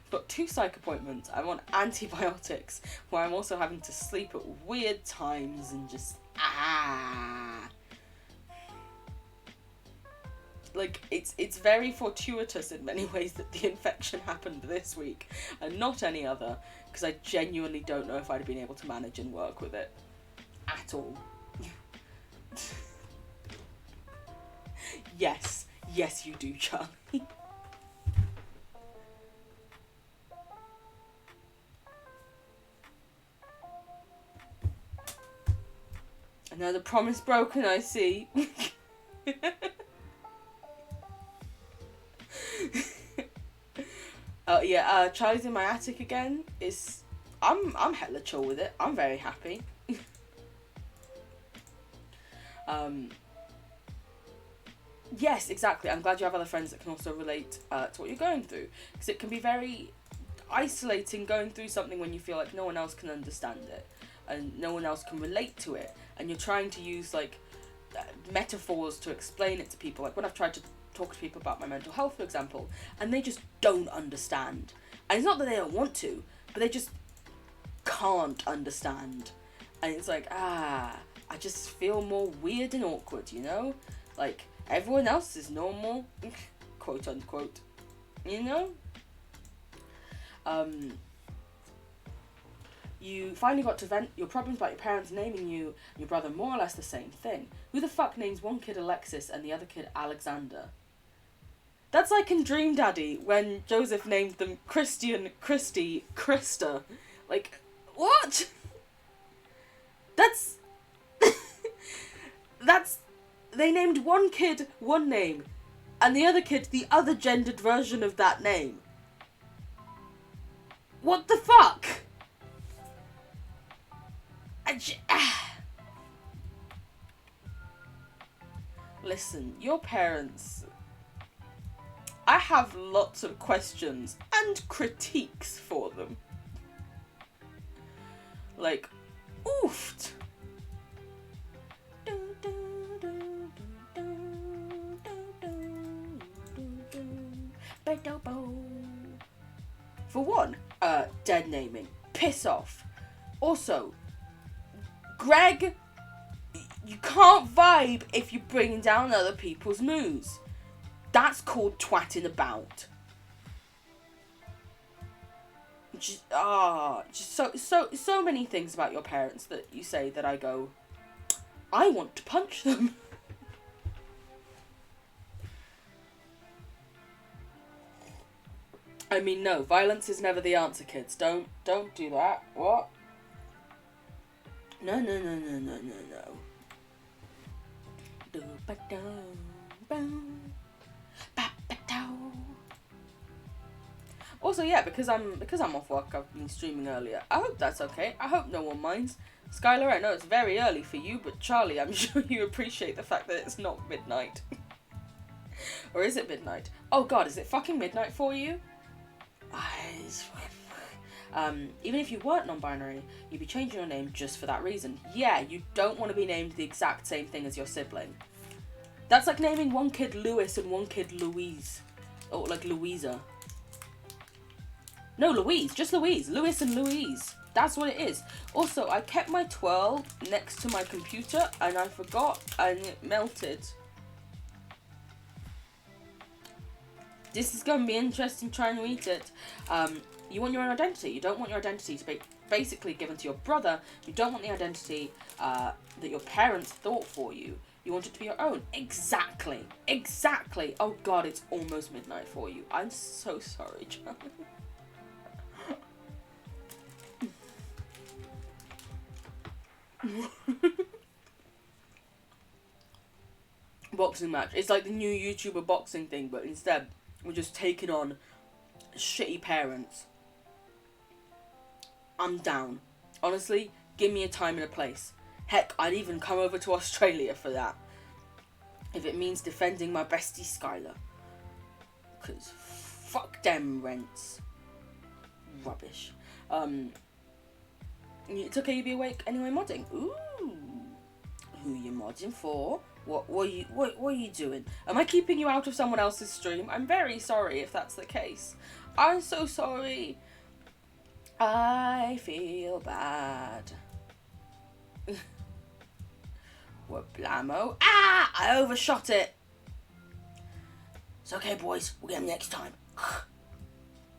I've got 2 psych appointments. I'm on antibiotics, where I'm also having to sleep at weird times and just Like, it's very fortuitous in many ways that the infection happened this week and not any other, because I genuinely don't know if I'd have been able to manage and work with it at all. Yes you do, Charlie. Another promise broken, I see. Charlie's in my attic again. I'm hella chill with it. I'm very happy. Yes, exactly. I'm glad you have other friends that can also relate to what you're going through, because it can be very isolating going through something when you feel like no one else can understand it and no one else can relate to it, and you're trying to use like metaphors to explain it to people. Like when I've tried to talk to people about my mental health, for example, and they just don't understand. And it's not that they don't want to, but they just can't understand. And it's like, I just feel more weird and awkward, you know? Like, everyone else is normal, quote unquote, you know? You finally got to vent your problems about your parents naming you and your brother more or less the same thing. Who the fuck names one kid Alexis and the other kid Alexander? That's like in Dream Daddy when Joseph named them Christian, Christy, Krista. Like, what? That's... They named one kid one name, and the other kid the other gendered version of that name. What the fuck? Listen, your parents... I have lots of questions and critiques for them. Like, oofed. For one, dead naming. Piss off. Also, Greg, you can't vibe if you're bringing down other people's moods. That's called twatting about. Just so many things about your parents that you say that I go, I want to punch them. I mean, no, violence is never the answer, kids. Don't do that. What? No. Also, yeah, because I'm off work, I've been streaming earlier. I hope that's okay. I hope no one minds. Skylar, I know it's very early for you, but Charlie, I'm sure you appreciate the fact that it's not midnight. Or is it midnight? Oh god, is it fucking midnight for you? Even if you weren't non-binary, you'd be changing your name just for that reason. Yeah, you don't want to be named the exact same thing as your sibling. That's like naming one kid Lewis and one kid Louise. Or like Louisa. No, Louise. Just Louise. Lewis and Louise. That's what it is. Also, I kept my twirl next to my computer and I forgot and it melted. This is going to be interesting trying to eat it. You want your own identity. You don't want your identity to be basically given to your brother. You don't want the identity that your parents thought for you. You want it to be your own. Exactly. Exactly. Oh god, it's almost midnight for you. I'm so sorry, Charlie. Boxing match. It's like the new YouTuber boxing thing, but instead we're just taking on shitty parents. I'm down. Honestly, give me a time and a place. Heck, I'd even come over to Australia for that. If it means defending my bestie Skylar. Because fuck them rents. Rubbish. It's okay you be awake anyway modding. Ooh. Who you modding for? What are you doing? Am I keeping you out of someone else's stream? I'm very sorry if that's the case. I'm so sorry. I feel bad. What blammo? Ah! I overshot it. It's okay, boys. We'll get him next time.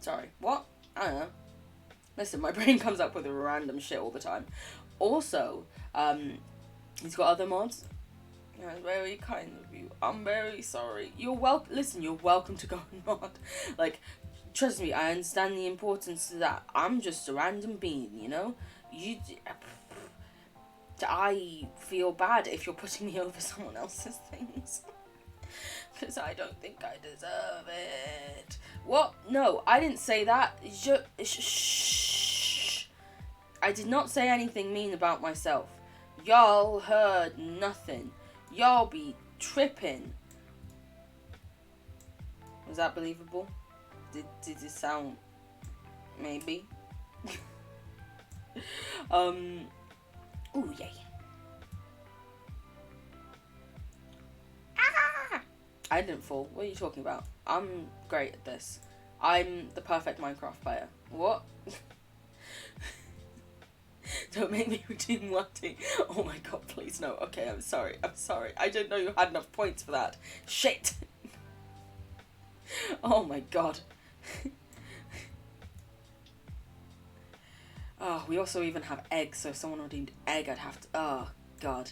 Sorry. What? I don't know. Listen, my brain comes up with random shit all the time. Also, he's got other mods. That's very kind of you. I'm very sorry. Listen, you're welcome to go and mod. Like, trust me, I understand the importance of that. I'm just a random being, you know? I feel bad if you're putting me over someone else's things. Because I don't think I deserve it. What? No, I didn't say that. Shh. I did not say anything mean about myself. Y'all heard nothing. Y'all be tripping. Was that believable? Did it sound... Maybe? Ooh, yay. Ah! I didn't fall. What are you talking about? I'm great at this. I'm the perfect Minecraft player. What? Don't make me redeem Watty. Oh my god, please no. Okay, I'm sorry. I didn't know you had enough points for that. Shit! Oh my god. Oh, we also even have eggs, so if someone redeemed egg, I'd have to... Oh, god.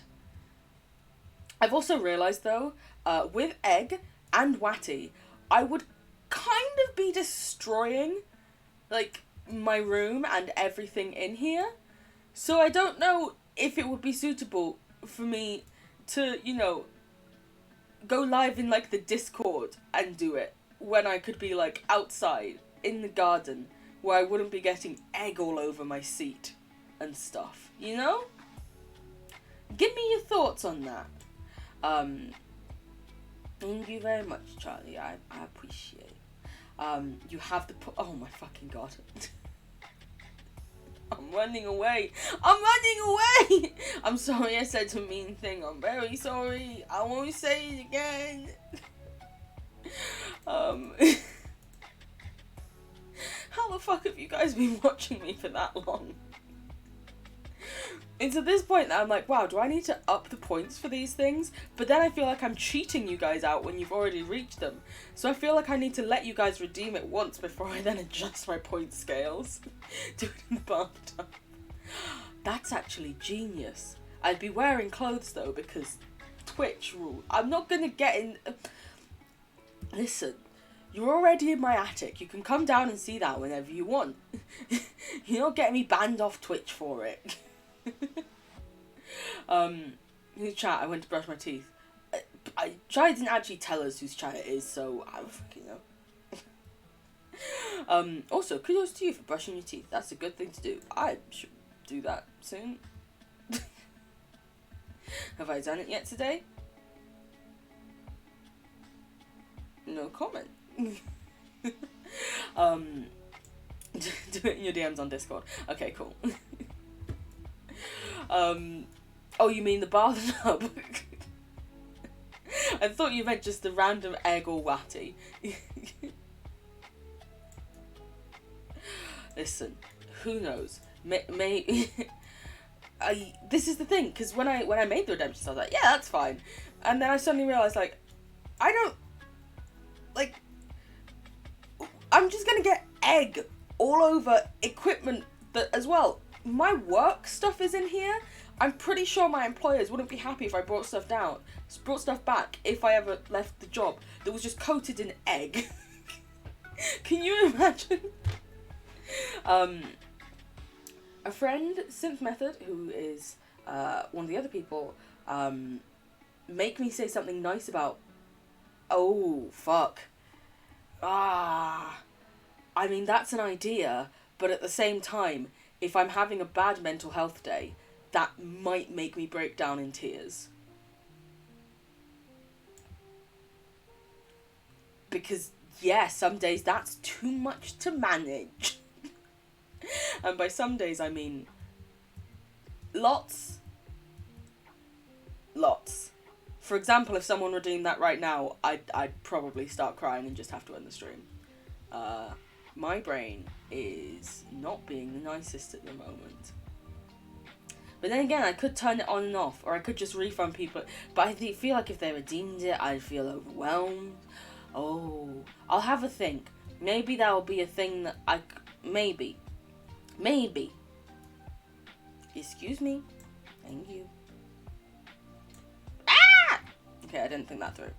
I've also realised, though, with egg and Watty, I would kind of be destroying, like, my room and everything in here. So I don't know if it would be suitable for me to, you know, go live in like the Discord and do it when I could be like outside in the garden where I wouldn't be getting egg all over my seat and stuff, you know? Give me your thoughts on that. Thank you very much, Charlie. I appreciate it. You have the oh my fucking god. I'm running away. I'm running away. I'm sorry I said a mean thing. I'm very sorry. I won't say it again. How the fuck have you guys been watching me for that long? It's at this point that I'm like, wow, do I need to up the points for these things? But then I feel like I'm cheating you guys out when you've already reached them. So I feel like I need to let you guys redeem it once before I then adjust my point scales. Do it in the bathtub. That's actually genius. I'd be wearing clothes though, because Twitch rule. I'm not gonna get in... Listen, you're already in my attic. You can come down and see that whenever you want. You're not getting me banned off Twitch for it. Whose chat? I went to brush my teeth. Charlie didn't actually tell us whose chat it is, so I don't fucking know. Also, kudos to you for brushing your teeth. That's a good thing to do. I should do that soon. Have I done it yet today? No comment. Do it in your DMs on Discord. Okay, cool. Oh, you mean the bathtub? I thought you meant just the random egg or watty. Listen, who knows? May this is the thing, because when I made the redemption, I was like, yeah, that's fine. And then I suddenly realised, like, I don't... Like, I'm just gonna get egg all over equipment that as well. My work stuff is in here. I'm pretty sure my employers wouldn't be happy if I brought stuff back if I ever left the job that was just coated in egg. Can you imagine? A friend, Synth Method, who is one of the other people, make me say something nice about... Oh, fuck. I mean, that's an idea, but at the same time, if I'm having a bad mental health day, that might make me break down in tears. Because, yeah, some days that's too much to manage. And by some days, I mean lots. For example, if someone redeemed that right now, I'd probably start crying and just have to end the stream. My brain is not being the nicest at the moment. But then again, I could turn it on and off, or I could just refund people. But I feel like if they redeemed it, I'd feel overwhelmed. Oh, I'll have a think. Maybe that will be a thing that maybe. Excuse me. Thank you. Ah! Okay, I didn't think that through.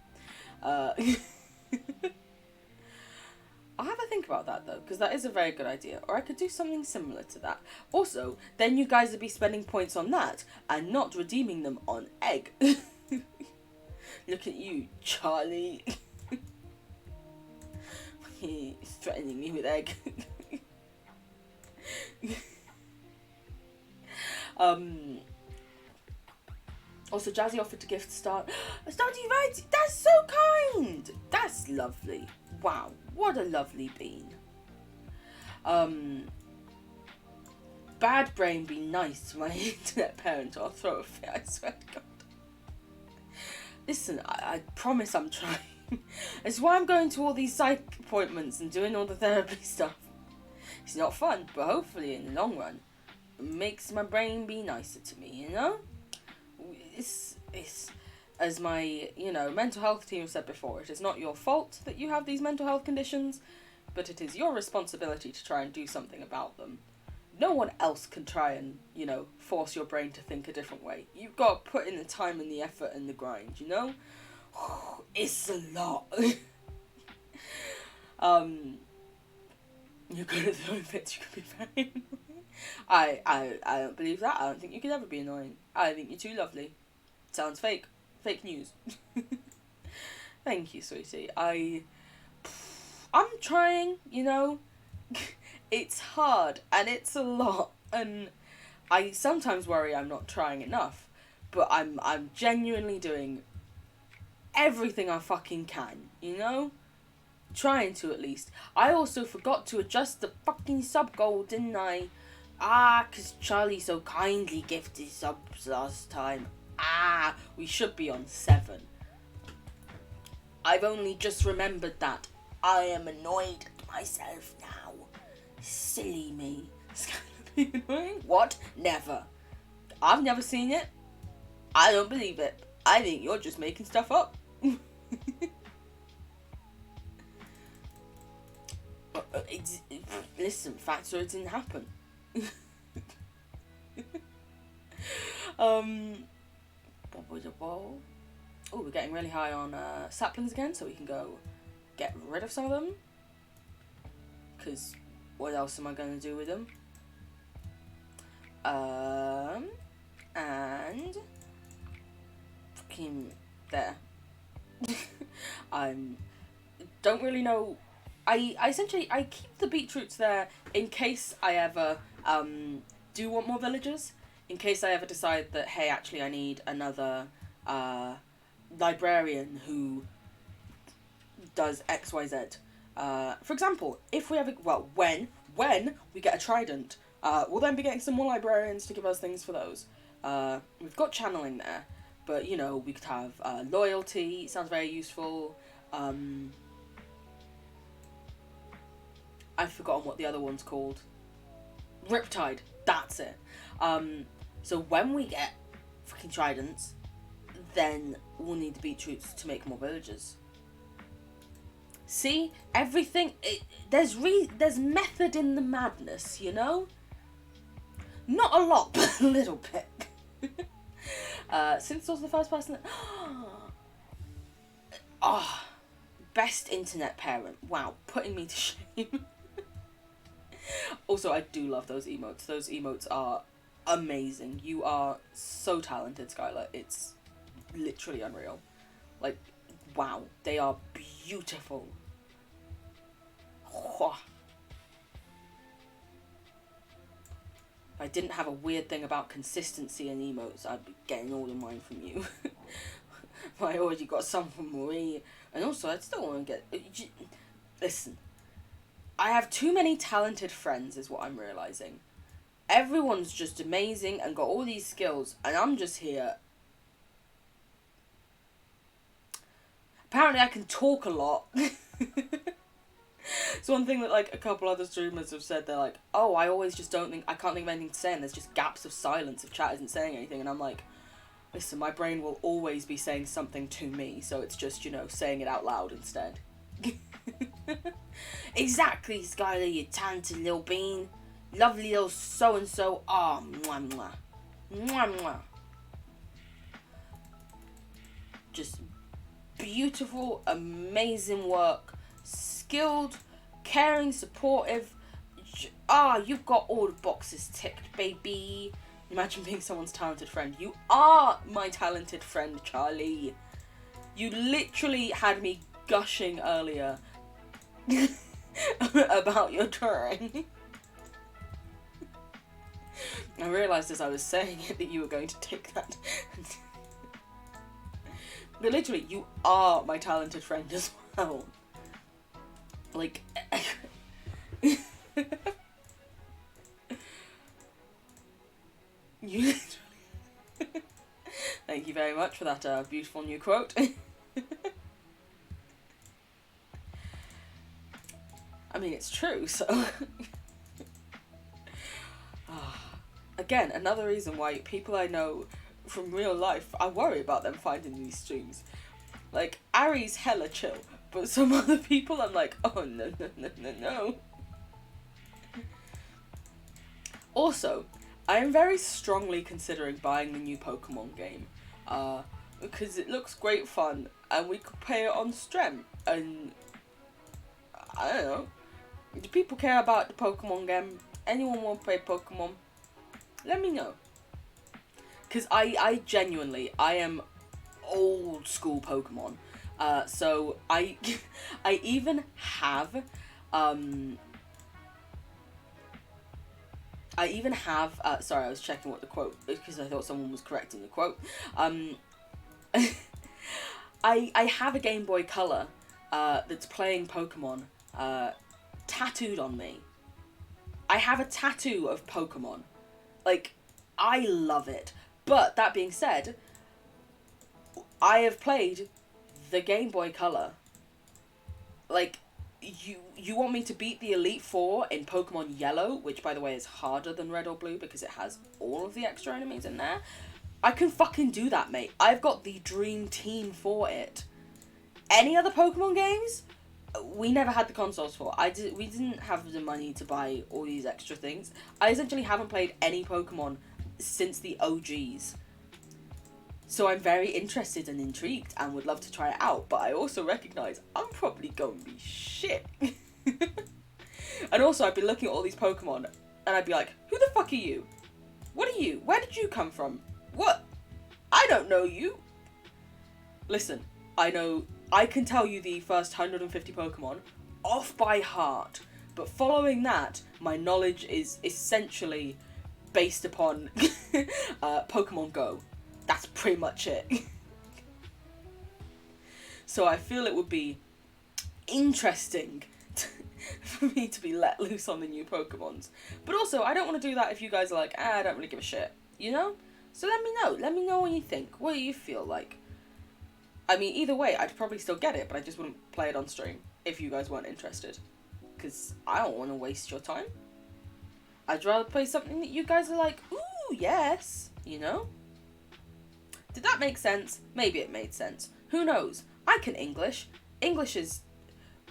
I'll have a think about that though, because that is a very good idea. Or I could do something similar to that. Also, then you guys would be spending points on that and not redeeming them on egg. Look at you, Charlie. He's threatening me with egg. Also, Jazzy offered to gift Stardew Vibes. That's so kind. That's lovely. Wow, what a lovely bean. Bad brain be nice to my internet parent, or I'll throw a fit, I swear to God. Listen, I promise I'm trying. It's why I'm going to all these psych appointments and doing all the therapy stuff. It's not fun, but hopefully in the long run, it makes my brain be nicer to me, you know? It's as my, mental health team said before, it is not your fault that you have these mental health conditions, but it is your responsibility to try and do something about them. No one else can try and, force your brain to think a different way. You've got to put in the time and the effort and the grind, you know? It's a lot. You're good at throwing fits, you could be very annoying. I don't believe that. I don't think you could ever be annoying. I think you're too lovely. Sounds fake. Fake news. Thank you, sweetie. I'm trying, you know. It's hard and it's a lot, and I sometimes worry I'm not trying enough, but I'm genuinely doing everything I fucking can, you know? Trying to, at least. I also forgot to adjust the fucking sub goal, didn't I? 'Cause Charlie so kindly gifted subs last time. We should be on 7. I've only just remembered that. I am annoyed at myself now. Silly me. It's gonna be annoying. What? Never. I've never seen it. I don't believe it. I think you're just making stuff up. Listen, facts or it didn't happen. Oh, we're getting really high on saplings again, so we can go get rid of some of them. Because what else am I going to do with them? And fucking there. Don't really know. I essentially keep the beetroots there in case I ever do want more villagers. In case I ever decide that, hey, actually I need another librarian who does XYZ. For example, if we ever, when we get a trident, we'll then be getting some more librarians to give us things for those. We've got channeling there, but, you know, we could have loyalty, sounds very useful. I've forgotten what the other one's called. Riptide, that's it. So when we get fucking tridents, then we'll need the beetroots to make more villagers. See, everything, there's method in the madness, you know? Not a lot, but a little bit. Since I was the first person that... best internet parent. Wow, putting me to shame. Also, I do love those emotes. Those emotes are amazing. You are so talented, Skylar. It's literally unreal. Like, wow, they are beautiful. If I didn't have a weird thing about consistency in emotes, I'd be getting all of mine from you. I already got some from Marie. And also, I still want to get... Listen. I have too many talented friends, is what I'm realising. Everyone's just amazing and got all these skills, and I'm just here. Apparently I can talk a lot. It's one thing that, like, a couple other streamers have said. They're like, oh, I can't think of anything to say, and there's just gaps of silence if chat isn't saying anything. And I'm like, listen, my brain will always be saying something to me, so it's just, you know, saying it out loud instead. Exactly, Skylar, you talented little bean. Lovely little so-and-so. Mwah, mwah. Mwah, mwah. Just beautiful, amazing work. Skilled, caring, supportive. You've got all the boxes ticked, baby. Imagine being someone's talented friend. You are my talented friend, Charlie. You literally had me gushing earlier about your drawing. I realised as I was saying it that you were going to take that. But literally, you are my talented friend as well. Like... You literally... Thank you very much for that beautiful new quote. I mean, it's true, so... Again, another reason why people I know from real life, I worry about them finding these streams. Like, Ari's hella chill, but some other people I'm like, oh no, no, no, no, no. Also, I am very strongly considering buying the new Pokemon game, because it looks great fun, and we could play it on Strem, and I don't know. Do people care about the Pokemon game? Anyone want to play Pokemon? Let me know. Because I genuinely, I am old school Pokemon. So I I even have sorry, I was checking what the quote, because I thought someone was correcting the quote. I have a Game Boy Color that's playing Pokemon tattooed on me. I have a tattoo of Pokemon. Like, I love it. But that being said, I have played the Game Boy Color. Like, you want me to beat the Elite Four in Pokemon Yellow, which by the way is harder than Red or Blue because it has all of the extra enemies in there? I can fucking do that, mate. I've got the dream team for it. Any other Pokemon games? We never had the consoles for. We didn't have the money to buy all these extra things. I essentially haven't played any Pokemon since the OGs. So I'm very interested and intrigued and would love to try it out, but I also recognise I'm probably going to be shit. And also I'd be looking at all these Pokemon and I'd be like, who the fuck are you? What are you? Where did you come from? What? I don't know you. Listen, I can tell you the first 150 Pokemon off by heart, but following that, my knowledge is essentially based upon Pokemon Go. That's pretty much it. So I feel it would be interesting for me to be let loose on the new Pokemons. But also, I don't want to do that if you guys are like, I don't really give a shit, you know? So let me know. Let me know what you think. What do you feel like? I mean, either way, I'd probably still get it, but I just wouldn't play it on stream if you guys weren't interested. Because I don't want to waste your time. I'd rather play something that you guys are like, ooh, yes, you know? Did that make sense? Maybe it made sense. Who knows? I can English. English is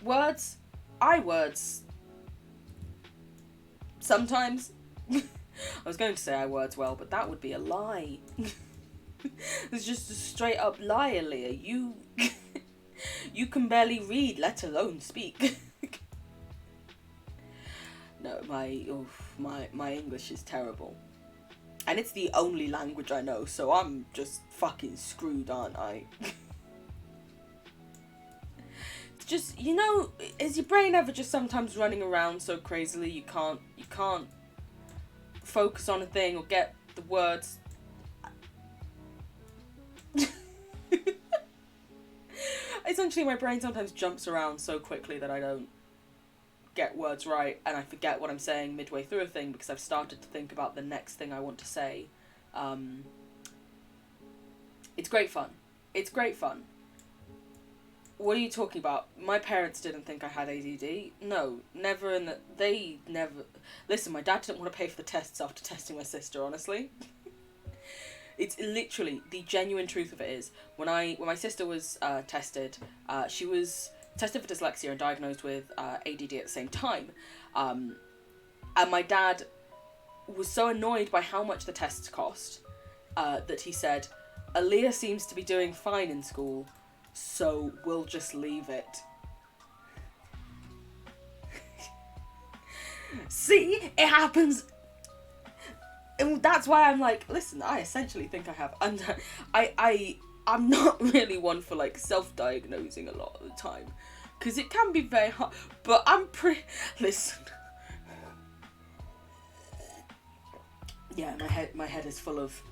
words. Words. Sometimes. I was going to say I words well, but that would be a lie. It's just a straight up lie, Aaliyah. You can barely read, let alone speak. No, my English is terrible. And it's the only language I know, so I'm just fucking screwed, aren't I? It's just, you know, is your brain ever just sometimes running around so crazily you can't focus on a thing or get the words? Essentially, my brain sometimes jumps around so quickly that I don't get words right, and I forget what I'm saying midway through a thing because I've started to think about the next thing I want to say. It's great fun. It's great fun. What are you talking about? My parents didn't think I had ADD. No, never they never... Listen, my dad didn't want to pay for the tests after testing my sister, honestly. It's literally, the genuine truth of it is, when my sister was tested, she was tested for dyslexia and diagnosed with ADD at the same time. And my dad was so annoyed by how much the tests cost that he said, Aaliyah seems to be doing fine in school, so we'll just leave it. See? It happens. And that's why I'm like, listen, I essentially think I have I'm not really one for like self-diagnosing a lot of the time, because it can be very hard, but I'm listen. Yeah, my head is full of,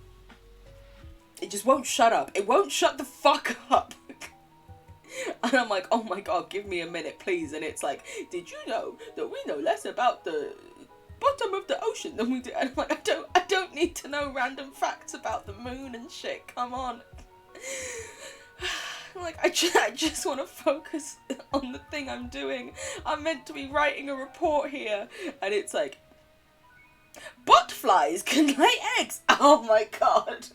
it just won't shut up. It won't shut the fuck up. And I'm like, oh my god, give me a minute, please. And it's like, did you know that we know less about the bottom of the ocean than we do? And I'm like, I don't need to know random facts about the moon and shit. Come on. Like, I just want to focus on the thing I'm doing. I'm meant to be writing a report here, and it's like, butterflies can lay eggs. Oh my god.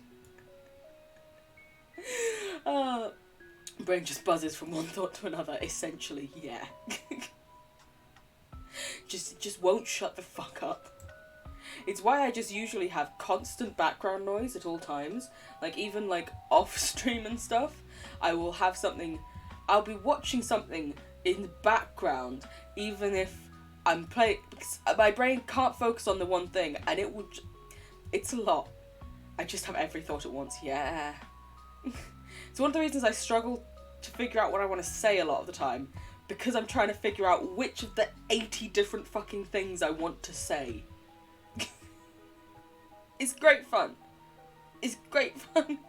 Brain just buzzes from one thought to another. Essentially, yeah. just won't shut the fuck up. It's why I just usually have constant background noise at all times. Like, even like off stream and stuff, I will have something, I'll be watching something in the background, even if I'm playing, because my brain can't focus on the one thing, and it's a lot. I just have every thought at once, yeah. It's one of the reasons I struggle to figure out what I want to say a lot of the time, because I'm trying to figure out which of the 80 different fucking things I want to say. It's great fun. It's great fun.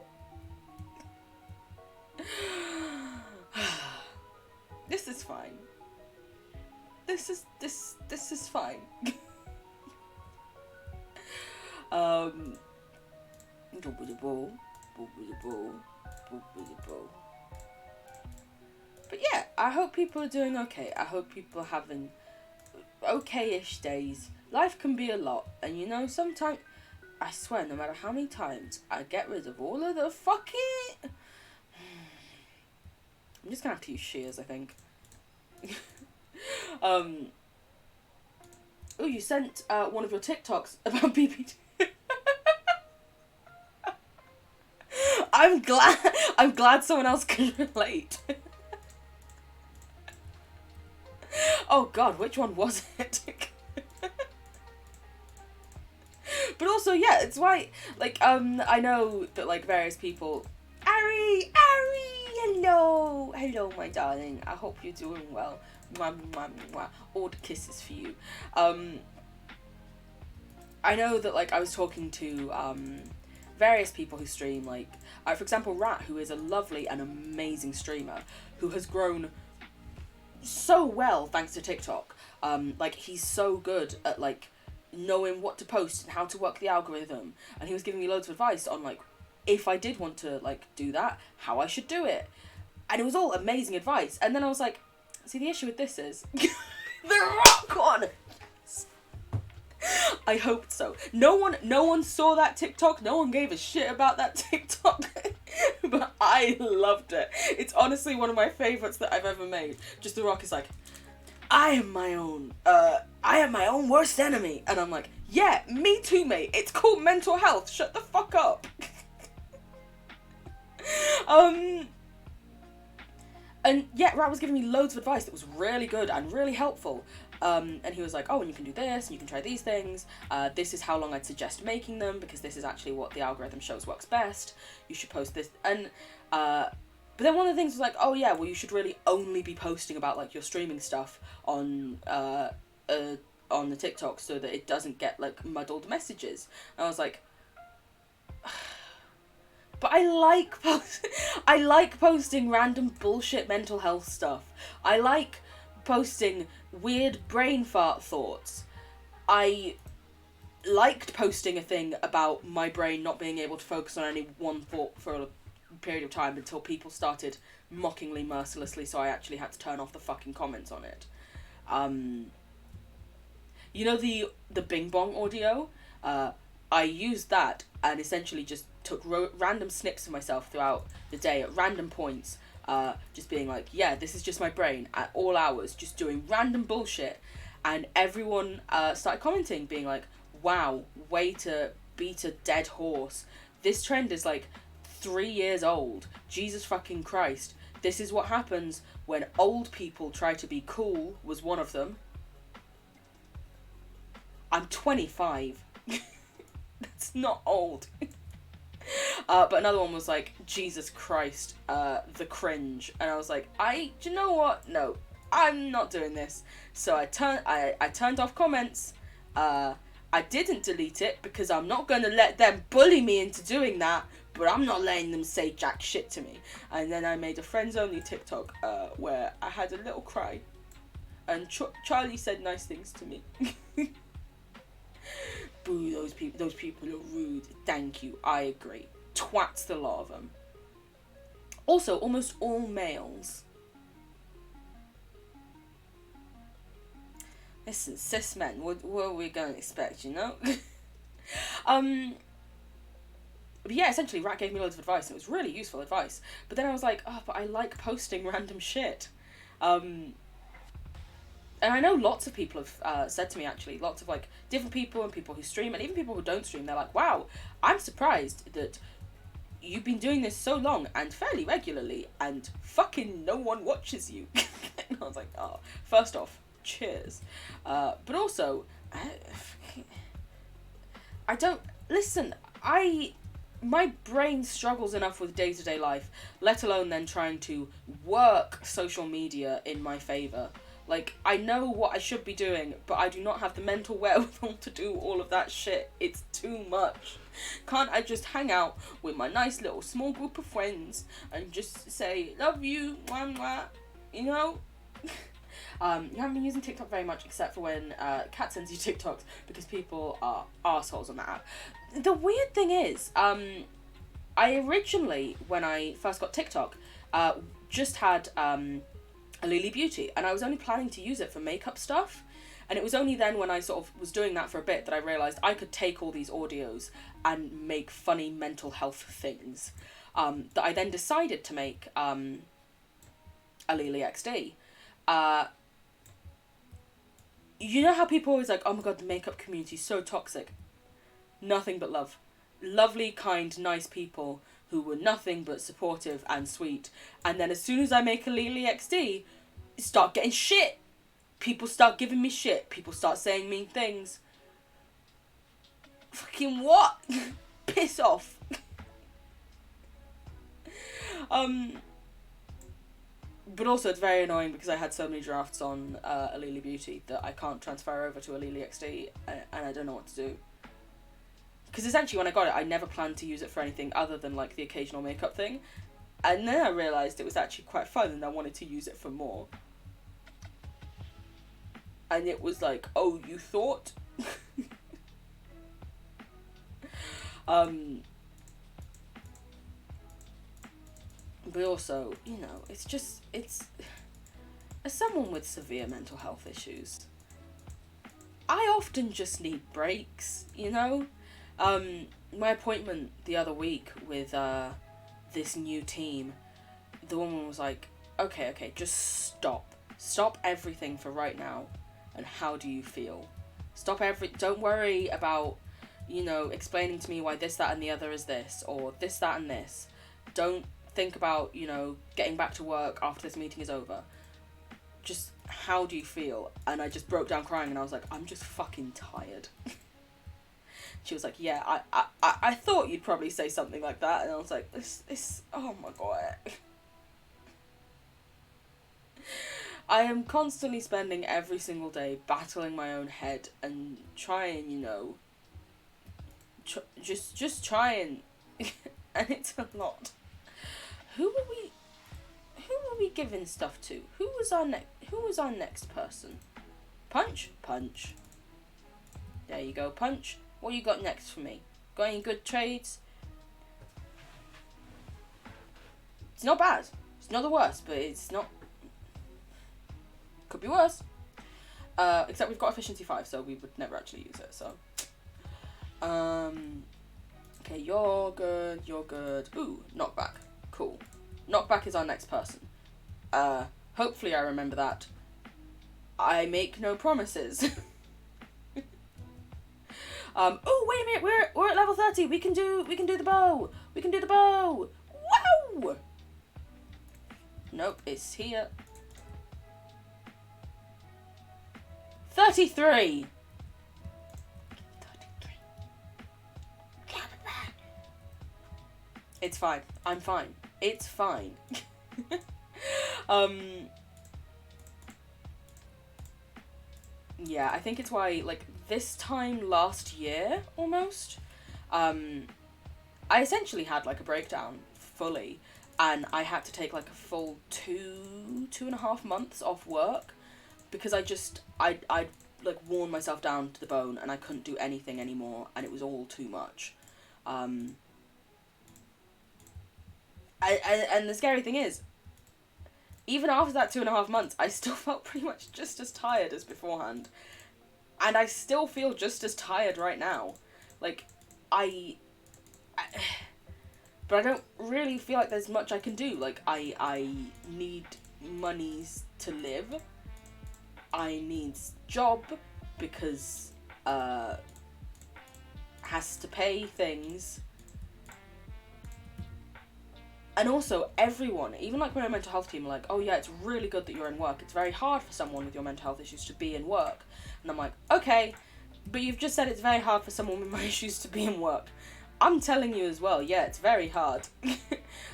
This is fine. This is fine. But yeah, I hope people are doing okay. I hope people are having okay-ish days. Life can be a lot, and you know, sometimes, I swear, no matter how many times I get rid of all of the fucking... I'm just gonna have to use shears, I think. Oh, you sent one of your TikToks about BB2. I'm glad someone else can relate. Oh god, which one was it? But also, yeah, it's why, like, I know that, like, various people... Ari, hello, my darling. I hope you're doing well. Mwah, mwah, mwah. All the kisses for you. I know that, like, I was talking to, various people who stream, like, for example, Rat, who is a lovely and amazing streamer, who has grown so well thanks to TikTok. Like, he's so good at, like, knowing what to post and how to work the algorithm, and he was giving me loads of advice on, like, if I did want to, like, do that, how I should do it. And it was all amazing advice. And then I was like, see, the issue with this is... The Rock one! I hoped so. No one saw that TikTok. No one gave a shit about that TikTok. But I loved it. It's honestly one of my favourites that I've ever made. Just The Rock is like, I am my own worst enemy. And I'm like, yeah, me too, mate. It's called mental health. Shut the fuck up. And yeah, Rat was giving me loads of advice that was really good and really helpful. And he was like, oh, and you can do this, and you can try these things. This is how long I'd suggest making them, because this is actually what the algorithm shows works best. You should post this. And, but then one of the things was like, oh yeah, well, you should really only be posting about, like, your streaming stuff on the TikTok so that it doesn't get, like, muddled messages. And I was like... But I like posting random bullshit mental health stuff. I like posting weird brain fart thoughts. I liked posting a thing about my brain not being able to focus on any one thought for a period of time until people started mockingly mercilessly, so I actually had to turn off the fucking comments on it. You know the Bing Bong audio? I used that and essentially just took random snips of myself throughout the day at random points, just being like, yeah, this is just my brain at all hours, just doing random bullshit, and everyone started commenting, being like, wow, way to beat a dead horse. This trend is like 3 years old. Jesus fucking Christ. This is what happens when old people try to be cool, was one of them. I'm 25. That's not old. But another one was like, Jesus Christ, the cringe. And I was like, do you know what? No, I'm not doing this. So I turned off comments. I didn't delete it because I'm not going to let them bully me into doing that, but I'm not letting them say jack shit to me. And then I made a friends only TikTok where I had a little cry. And Charlie said nice things to me. Boo, those people are rude. Thank you, I agree. Twats, the lot of them. Also, almost all males. Listen, cis men, what are we going to expect, you know? But yeah, essentially, Rat gave me loads of advice, and it was really useful advice. But then I was like, oh, but I like posting random shit. And I know lots of people have said to me, actually, lots of, like, different people and people who stream, and even people who don't stream, they're like, wow, I'm surprised that you've been doing this so long and fairly regularly, and fucking no one watches you. And I was like, oh, first off, cheers. But also, I don't, listen, my brain struggles enough with day-to-day life, let alone then trying to work social media in my favour. Like, I know what I should be doing, but I do not have the mental wherewithal to do all of that shit. It's too much. Can't I just hang out with my nice little small group of friends and just say, love you, mwah, mwah, you know? You haven't been using TikTok very much, except for when Kat sends you TikToks, because people are arseholes on that app. The weird thing is, I originally, when I first got TikTok, just had Alili Beauty, and I was only planning to use it for makeup stuff. And it was only then when I sort of was doing that for a bit that I realised I could take all these audios and make funny mental health things. That I then decided to make Alili XD. You know how people always like, oh my god, the makeup community is so toxic. Nothing but love. Lovely, kind, nice people who were nothing but supportive and sweet. And then as soon as I make Alili XD, start getting shit. People start giving me shit. People start saying mean things. Fucking what? Piss off. But also it's very annoying because I had so many drafts on Alili Beauty that I can't transfer over to Alili XD, and I don't know what to do. Because essentially when I got it, I never planned to use it for anything other than like the occasional makeup thing. And then I realised it was actually quite fun and I wanted to use it for more. And it was like, oh, you thought? But also, you know, it's as someone with severe mental health issues, I often just need breaks, you know? My appointment the other week with this new team, the woman was like, okay, just stop everything for right now, and how do you feel? Don't worry about, you know, explaining to me why this, that, and the other is this, or this, that, and this. Don't think about, you know, getting back to work after this meeting is over. Just, how do you feel? And I just broke down crying and I was like, I'm just fucking tired. She was like, yeah, I thought you'd probably say something like that. And I was like, this, oh my god. I am constantly spending every single day battling my own head and trying, you know, just trying. And it's a lot. Who were we giving stuff to? Who was our next person? Punch? Punch. There you go, Punch. What you got next for me? Got any good trades? It's not bad. It's not the worst, but it's not... Could be worse. Except we've got efficiency 5, so we would never actually use it, so... Okay, you're good. Ooh, knockback. Cool. Knockback is our next person. Hopefully I remember that. I make no promises. Oh, wait a minute, we're at level 30. We can do the bow. Wow! Nope, it's here. 33. It's fine. I'm fine. It's fine. Yeah, I think it's why, like, this time last year, almost, I essentially had, like, a breakdown fully, and I had to take, like, a full 2.5 months off work, because I'd like, worn myself down to the bone, and I couldn't do anything anymore, and it was all too much. And the scary thing is, even after that 2.5 months, I still felt pretty much just as tired as beforehand. And I still feel just as tired right now. Like, but I don't really feel like there's much I can do. Like, I need monies to live. I need job because, has to pay things. And also, everyone, even like my mental health team, are like, oh yeah, it's really good that you're in work. It's very hard for someone with your mental health issues to be in work. And I'm like, okay, but you've just said it's very hard for someone with my issues to be in work. I'm telling you as well, yeah, it's very hard. And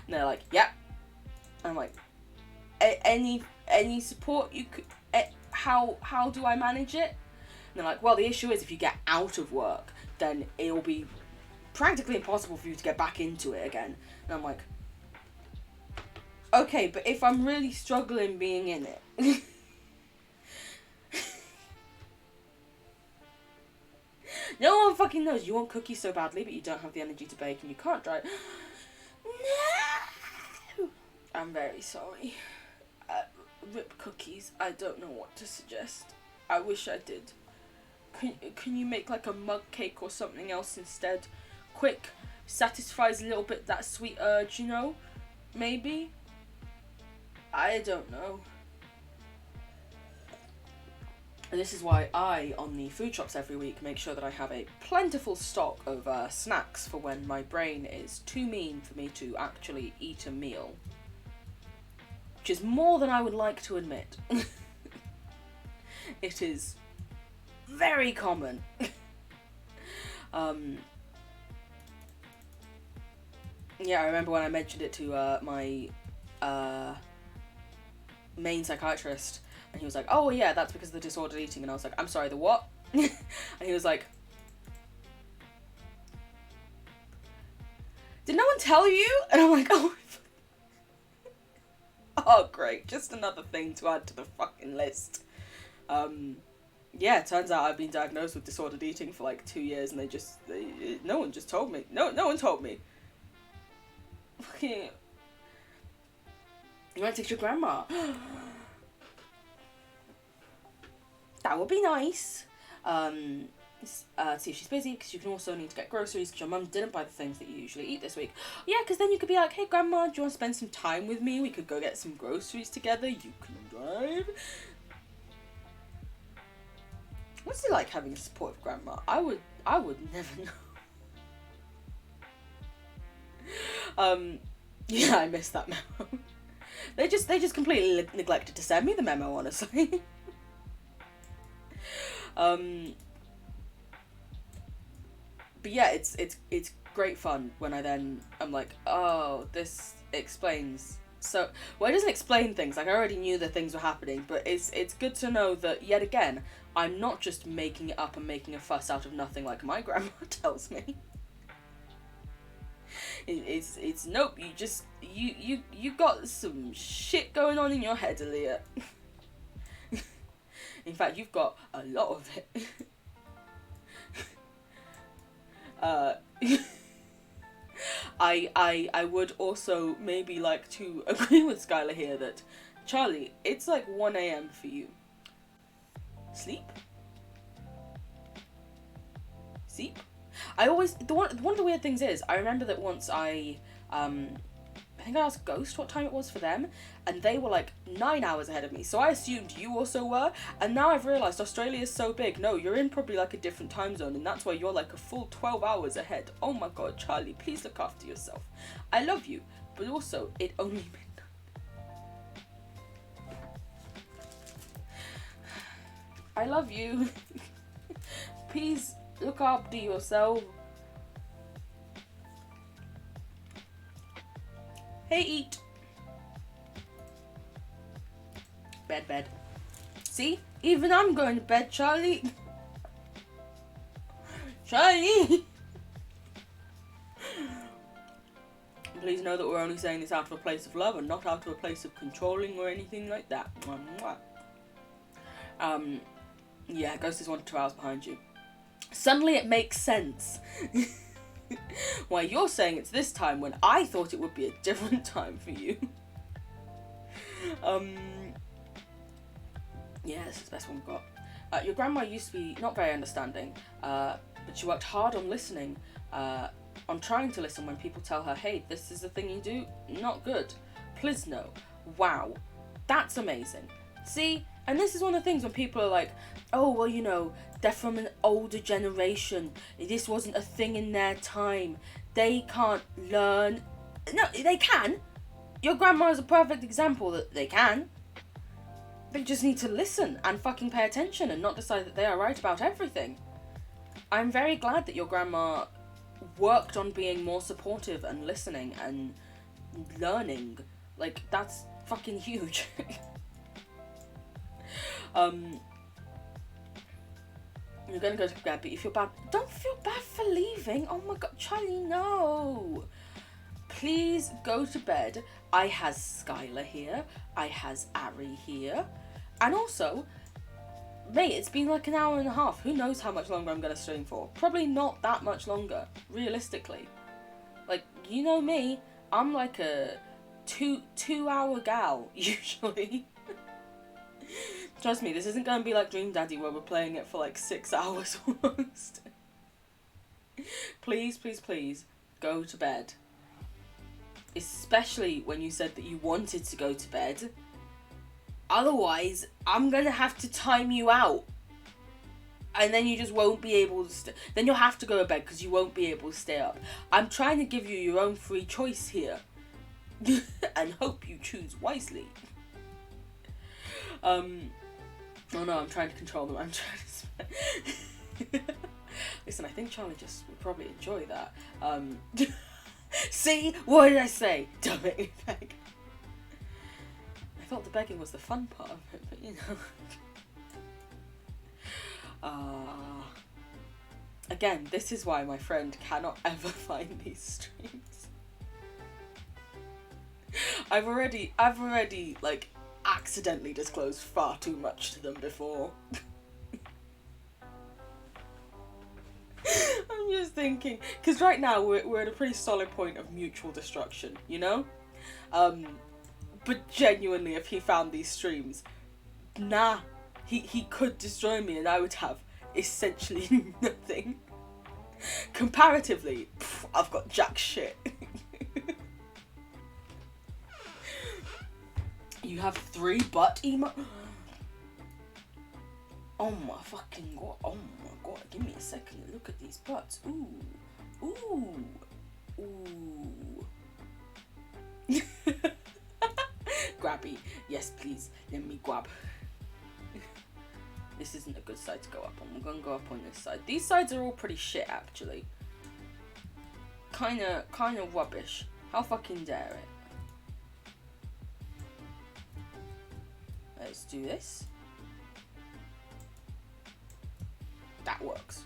they're like, yep. And I'm like, any support you could, how do I manage it? And they're like, well, the issue is if you get out of work, then it'll be practically impossible for you to get back into it again. And I'm like, okay, but if I'm really struggling being in it. No one fucking knows. You want cookies so badly, but you don't have the energy to bake and you can't drive. No! I'm very sorry. Rip cookies. I don't know what to suggest. I wish I did. Can you make like a mug cake or something else instead? Quick, satisfies a little bit that sweet urge, you know? Maybe? I don't know. And this is why I, on the food shops every week, make sure that I have a plentiful stock of snacks for when my brain is too mean for me to actually eat a meal. Which is more than I would like to admit. It is very common. Yeah, I remember when I mentioned it to my main psychiatrist, and he was like, oh yeah, that's because of the disordered eating. And I was like, I'm sorry, the what? And he was like, did no one tell you? And I'm like, oh, oh great, just another thing to add to the fucking list. Yeah, it turns out I've been diagnosed with disordered eating for like 2 years, and no one just told me. No one told me. Fucking, you want to take your grandma? That would be nice. See if she's busy, because you can also need to get groceries, because your mum didn't buy the things that you usually eat this week. Yeah, because then you could be like, hey grandma, do you want to spend some time with me? We could go get some groceries together. You can drive. What's it like having a supportive grandma? I would never know. Yeah, I missed that memo. They just completely neglected to send me the memo, honestly. But yeah, it's great fun when I'm like, oh, this explains. So, well, it doesn't explain things. Like, I already knew that things were happening, but it's good to know that, yet again, I'm not just making it up and making a fuss out of nothing like my grandma tells me. It's nope, you got some shit going on in your head, Aaliyah. In fact, you've got a lot of it. I would also maybe like to agree with Skylar here that, Charlie, it's like 1 a.m. for you. Sleep? Sleep? One of the weird things is, I remember that once I think I asked Ghost what time it was for them, and they were like 9 hours ahead of me, so I assumed you also were, and now I've realised Australia is so big. No, you're in probably like a different time zone, and that's why you're like a full 12 hours ahead. Oh my god, Charlie, please look after yourself. I love you, but also, it only midnight. I love you. Please look after yourself. Hey, eat. Bed. See? Even I'm going to bed, Charlie. Charlie! Please know that we're only saying this out of a place of love and not out of a place of controlling or anything like that. Yeah, Ghost is 1 to 2 hours behind you. Suddenly it makes sense. Why you're saying it's this time when I thought it would be a different time for you. Yeah, this is the best one we've got. Your grandma used to be not very understanding, but she worked hard on listening, on trying to listen when people tell her, hey, this is the thing you do, not good. Please no. Wow, that's amazing. See, and this is one of the things when people are like, oh, well, you know, they're from an older generation. This wasn't a thing in their time. They can't learn. No, they can. Your grandma is a perfect example that they can. They just need to listen and fucking pay attention and not decide that they are right about everything. I'm very glad that your grandma worked on being more supportive and listening and learning. Like, that's fucking huge. You're gonna go to bed, but you feel bad. Don't feel bad for leaving. Oh my god, Charlie, no. Please go to bed. I has Skylar here. I has Ari here. And also, mate, it's been like an hour and a half. Who knows how much longer I'm gonna stream for? Probably not that much longer, realistically. Like, you know me, I'm like a two-hour gal, usually. Trust me, this isn't going to be like Dream Daddy where we're playing it for like 6 hours almost. Please, please, please, go to bed. Especially when you said that you wanted to go to bed. Otherwise, I'm going to have to time you out. And then you just won't be able to then you'll have to go to bed because you won't be able to stay up. I'm trying to give you your own free choice here. And hope you choose wisely. Oh no, I'm trying to control them. I'm trying to... Listen, I think Charlie just would probably enjoy that. See? What did I say? Don't make me beg. I thought the begging was the fun part of it, but you know. Again, this is why my friend cannot ever find these streams. I've already, like, accidentally disclosed far too much to them before. I'm just thinking, because right now we're at a pretty solid point of mutual destruction, you know? But genuinely, if he found these streams, nah, he could destroy me and I would have essentially nothing. Comparatively, I've got jack shit. You have 3 butt emo. Oh my fucking god. Oh my god. Give me a second to look at these butts. Ooh. Ooh. Ooh. Grabby. Yes, please. Let me grab. This isn't a good side to go up on. We're gonna go up on this side. These sides are all pretty shit, actually. Kinda rubbish. How fucking dare it? Let's do this. That works.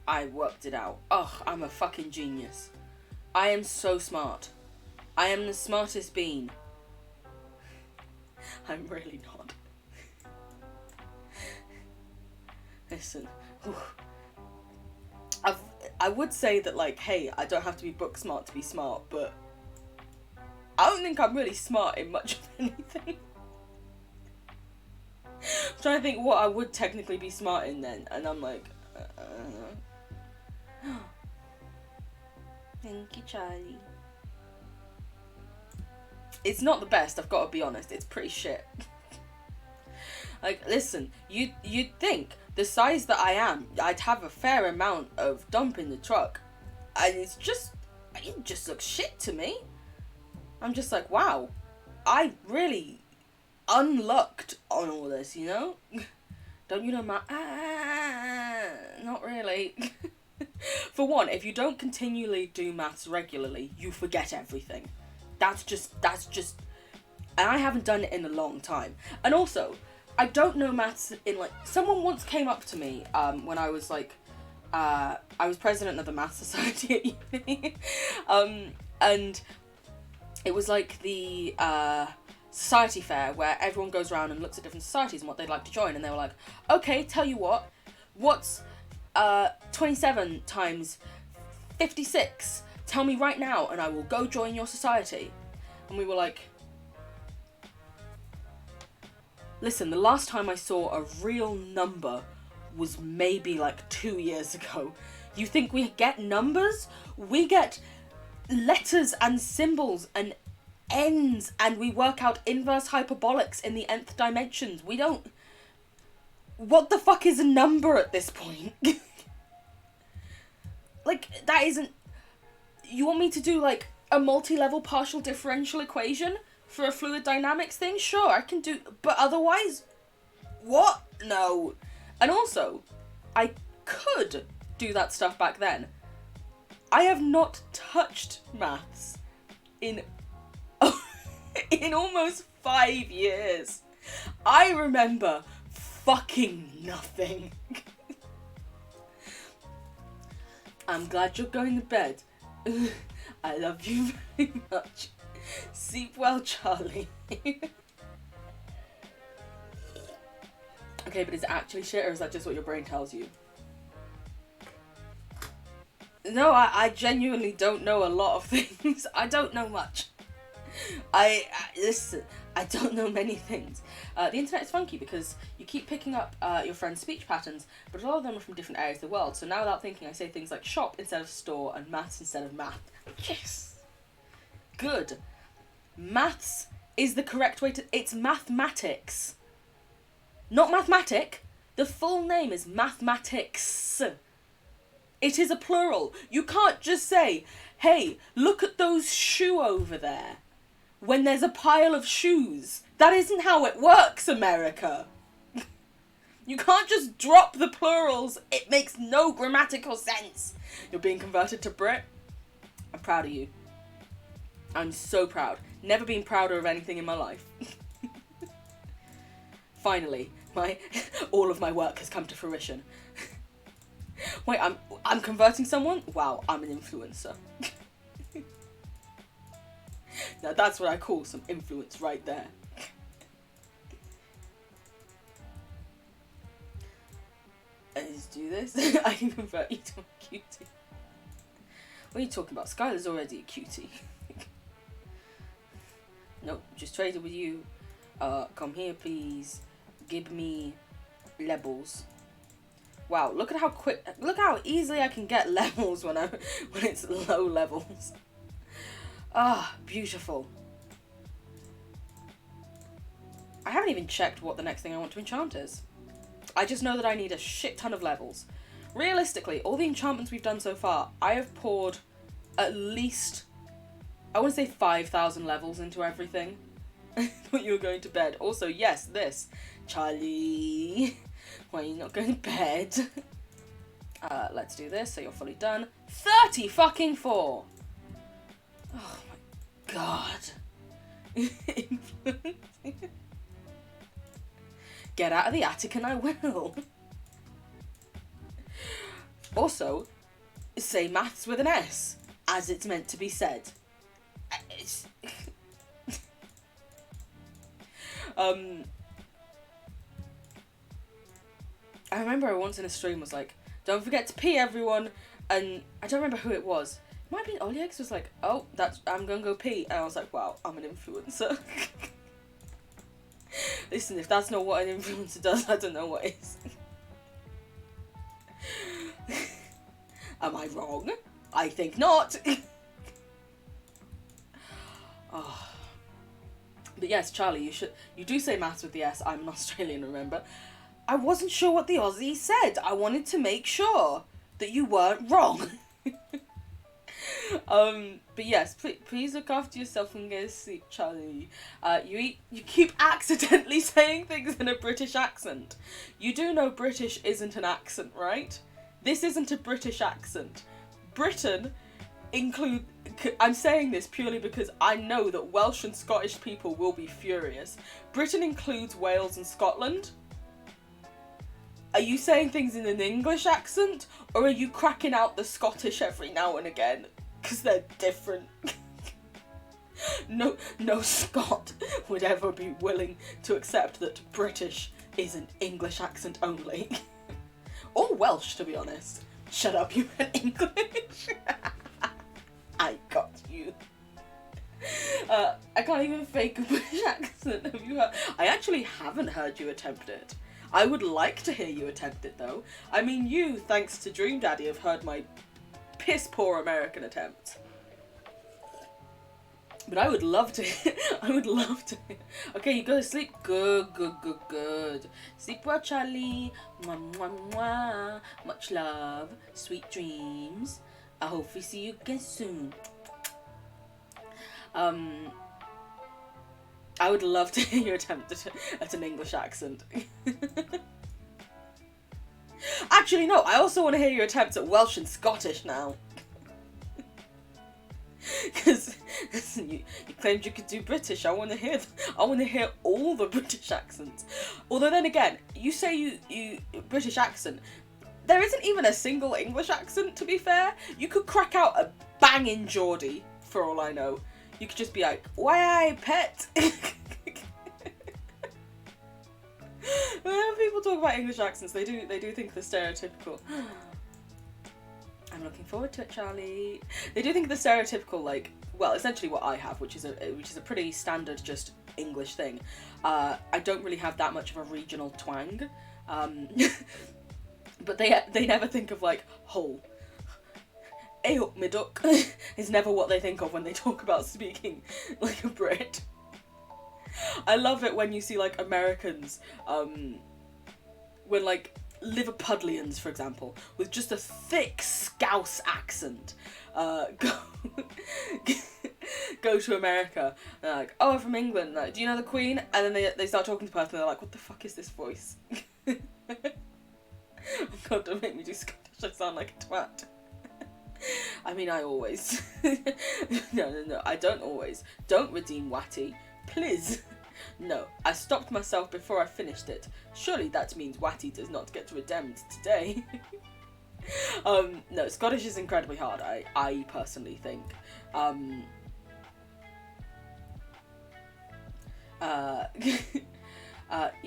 I worked it out. Ugh, I'm a fucking genius. I am so smart. I am the smartest bean. I'm really not. Listen. I would say that, like, hey, I don't have to be book smart to be smart, but I don't think I'm really smart in much of anything. I'm trying to think what I would technically be smart in then, and I'm like, I don't know. Thank you, Charlie. It's not the best, I've got to be honest. It's pretty shit. Like, listen, you'd think the size that I am, I'd have a fair amount of dump in the truck, and it just looks shit to me. I'm just like, wow, I really unlucked on all this, you know? Don't you know my not really. For one, if you don't continually do maths regularly, you forget everything. That's just and I haven't done it in a long time. And also, I don't know maths in, like, someone once came up to me when I was like I was president of the Maths Society at uni. And it was like the society fair where everyone goes around and looks at different societies and what they'd like to join, and they were like, okay, tell you what's 27 times 56? Tell me right now and I will go join your society. And we were like, listen, the last time I saw a real number was maybe like 2 years ago. You think we get numbers? We get letters and symbols and ends, and we work out inverse hyperbolics in the nth dimensions. We don't... What the fuck is a number at this point? Like, that isn't... You want me to do, like, a multi-level partial differential equation for a fluid dynamics thing? Sure, I can do... But otherwise... What? No. And also, I could do that stuff back then. I have not touched maths in in almost 5 years. I remember fucking nothing. I'm glad you're going to bed. I love you very much. Sleep well, Charlie. Okay, but is it actually shit, or is that just what your brain tells you? No, I genuinely don't know a lot of things. I don't know much. Listen, I don't know many things. The internet is funky because you keep picking up your friend's speech patterns, but a lot of them are from different areas of the world. So now without thinking, I say things like shop instead of store and maths instead of math. Yes! Good. Maths is the correct way to... It's mathematics. Not mathematic. The full name is mathematics. It is a plural. You can't just say, hey, look at those shoe over there, when there's a pile of shoes. That isn't how it works, America. You can't just drop the plurals. It makes no grammatical sense. You're being converted to Brit. I'm proud of you. I'm so proud. Never been prouder of anything in my life. Finally, all of my work has come to fruition. Wait, I'm converting someone? Wow, I'm an influencer. Now that's what I call some influence right there. Let's do this. I can convert you to a cutie. What are you talking about? Skylar's already a cutie. Nope, just traded with you. Come here, please. Give me levels. Wow, look at how easily I can get levels when it's low levels. Ah, beautiful. I haven't even checked what the next thing I want to enchant is. I just know that I need a shit ton of levels. Realistically, all the enchantments we've done so far, I have poured at least, I want to say 5,000 levels into everything. I thought you were going to bed. Also, yes, this. Charlie, why are you not going to bed? Let's do this so you're fully done. 30 fucking 4! Oh my god. Get out of the attic and I will. Also, say maths with an S, as it's meant to be said. I remember I once in a stream was like, don't forget to pee, everyone, and I don't remember who it was. It might have been Oliex was like, oh, I'm gonna go pee, and I was like, wow, I'm an influencer. Listen, if that's not what an influencer does, I don't know what is. Am I wrong? I think not. Oh. But yes, Charlie, you do say maths with the S. I'm an Australian, remember? I wasn't sure what the Aussie said. I wanted to make sure that you weren't wrong. But yes, please look after yourself and go to sleep, Charlie. You keep accidentally saying things in a British accent. You do know British isn't an accent, right? This isn't a British accent. Britain I'm saying this purely because I know that Welsh and Scottish people will be furious. Britain includes Wales and Scotland. Are you saying things in an English accent, or are you cracking out the Scottish every now and again? Because they're different. No Scot would ever be willing to accept that British is an English accent only. Or Welsh, to be honest. Shut up, you meant English. I got you. I can't even fake a British accent. Have you heard? I actually haven't heard you attempt it. I would like to hear you attempt it, though. I mean, you, thanks to Dream Daddy, have heard my piss-poor American attempt. But I would love to. I would love to. Okay, you go to sleep. Good. Sleep well, Charlie. Mwah, mwah, mwah. Much love. Sweet dreams. I hope we see you again soon. I would love to hear your attempt at an English accent. Actually, no, I also want to hear your attempts at Welsh and Scottish now. You claimed you could do British. I want to hear all the British accents. Although then again, you say you British accent. There isn't even a single English accent, to be fair. You could crack out a banging Geordie, for all I know. You could just be like, why pet? Whenever people talk about English accents, they do think they're stereotypical. I'm looking forward to it, Charlie. They do think the stereotypical, like, well, essentially what I have, which is a pretty standard, just English thing. I don't really have that much of a regional twang, but they never think of like Hull. Hey up, me duck, is never what they think of when they talk about speaking like a Brit. I love it when you see like Americans, when like Liverpudlians, for example, with just a thick Scouse accent, go to America, and they're like, oh, I'm from England, like, do you know the Queen? And then they start talking to the person, and they're like, what the fuck is this voice? Oh God, don't make me do Scottish, I sound like a twat. I mean, I always. No, I don't always. Don't redeem Watty, please. No, I stopped myself before I finished it. Surely that means Watty does not get redeemed today. No, Scottish is incredibly hard, I personally think. You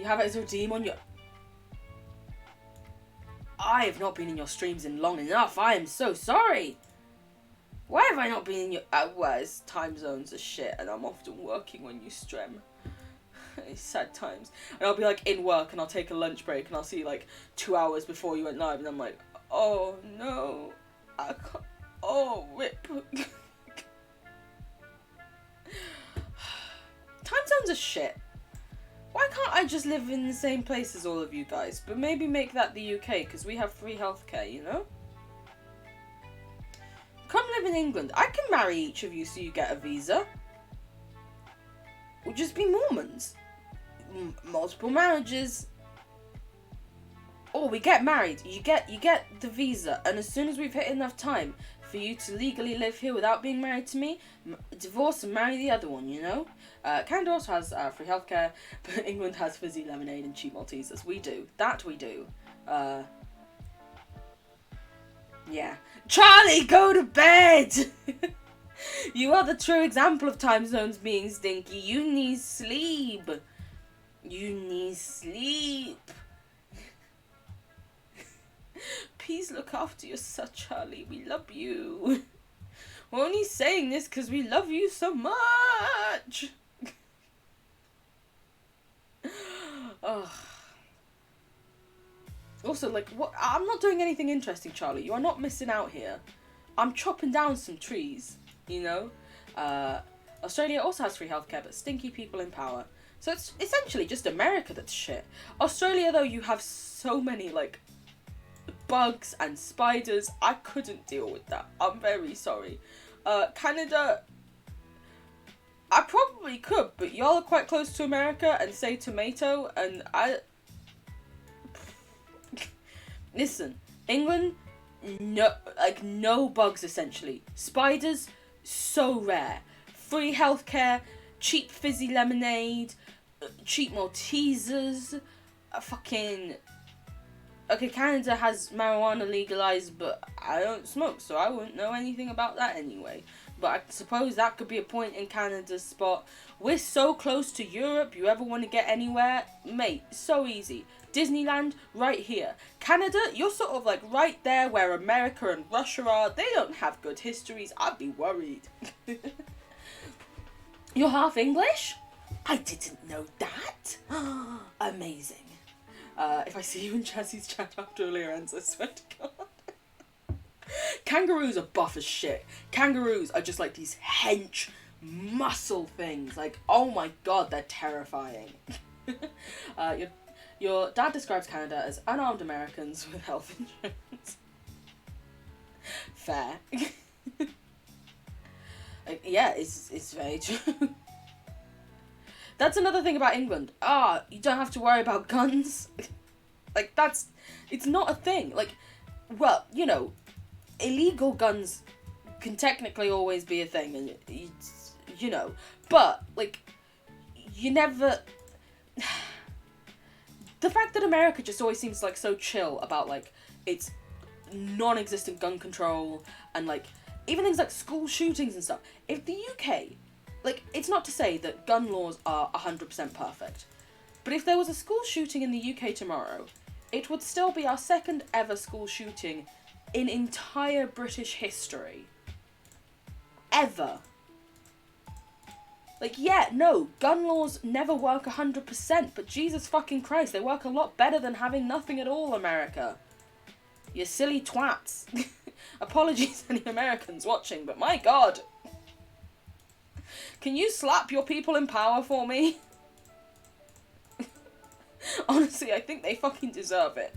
have it as a redeem on your... I have not been in your streams in long enough. I am so sorry. Why have I not been in your... well, it's time zones are shit, and I'm often working when you stream. It's sad times. And I'll be like in work, and I'll take a lunch break, and I'll see like 2 hours before you went live, and I'm like, oh no, I can't. Oh, rip. Time zones are shit. Why can't I just live in the same place as all of you guys? But maybe make that the UK, because we have free healthcare, you know? Come live in England. I can marry each of you so you get a visa. We'll just be Mormons. Multiple marriages. Or we get married. You get the visa, and as soon as we've hit enough time for you to legally live here without being married to me, divorce and marry the other one, you know? Canada also has free healthcare, but England has fizzy lemonade and cheap Maltesers. We do. That we do. Yeah. Charlie, go to bed! You are the true example of time zones being stinky. You need sleep. You need sleep. Please look after yourself, Charlie. We love you. We're only saying this because we love you so much. Ugh. Also, like, what? I'm not doing anything interesting, Charlie. You are not missing out here. I'm chopping down some trees, you know? Australia also has free healthcare, but stinky people in power. So it's essentially just America that's shit. Australia, though, you have so many, like, bugs and spiders. I couldn't deal with that. I'm very sorry. Canada, I probably could, but y'all are quite close to America and say tomato, and listen, England, no bugs essentially. Spiders, so rare. Free healthcare, cheap fizzy lemonade, cheap Maltesers, okay, Canada has marijuana legalized, but I don't smoke, so I wouldn't know anything about that anyway. But I suppose that could be a point in Canada's spot. We're so close to Europe, you ever want to get anywhere? Mate, so easy. Disneyland, right here. Canada, you're sort of like right there where America and Russia are. They don't have good histories. I'd be worried. You're half English? I didn't know that. Amazing. If I see you in Jazzy's chat after Lorenz, I swear to God. Kangaroos are buff as shit. Kangaroos are just like these hench muscle things. Like, oh my God, they're terrifying. Your dad describes Canada as unarmed Americans with health insurance. Fair. Like, yeah, it's very true. That's another thing about England. You don't have to worry about guns. Like, it's not a thing. Like, well, you know, illegal guns can technically always be a thing, and you know. But, like, you never... The fact that America just always seems, like, so chill about, like, its non-existent gun control and, like, even things like school shootings and stuff. If the UK, like, it's not to say that gun laws are 100% perfect, but if there was a school shooting in the UK tomorrow, it would still be our second ever school shooting in entire British history. Ever. Like, yeah, no, gun laws never work 100%, but Jesus fucking Christ, they work a lot better than having nothing at all, America. You silly twats. Apologies any Americans watching, but my God. Can you slap your people in power for me? Honestly, I think they fucking deserve it.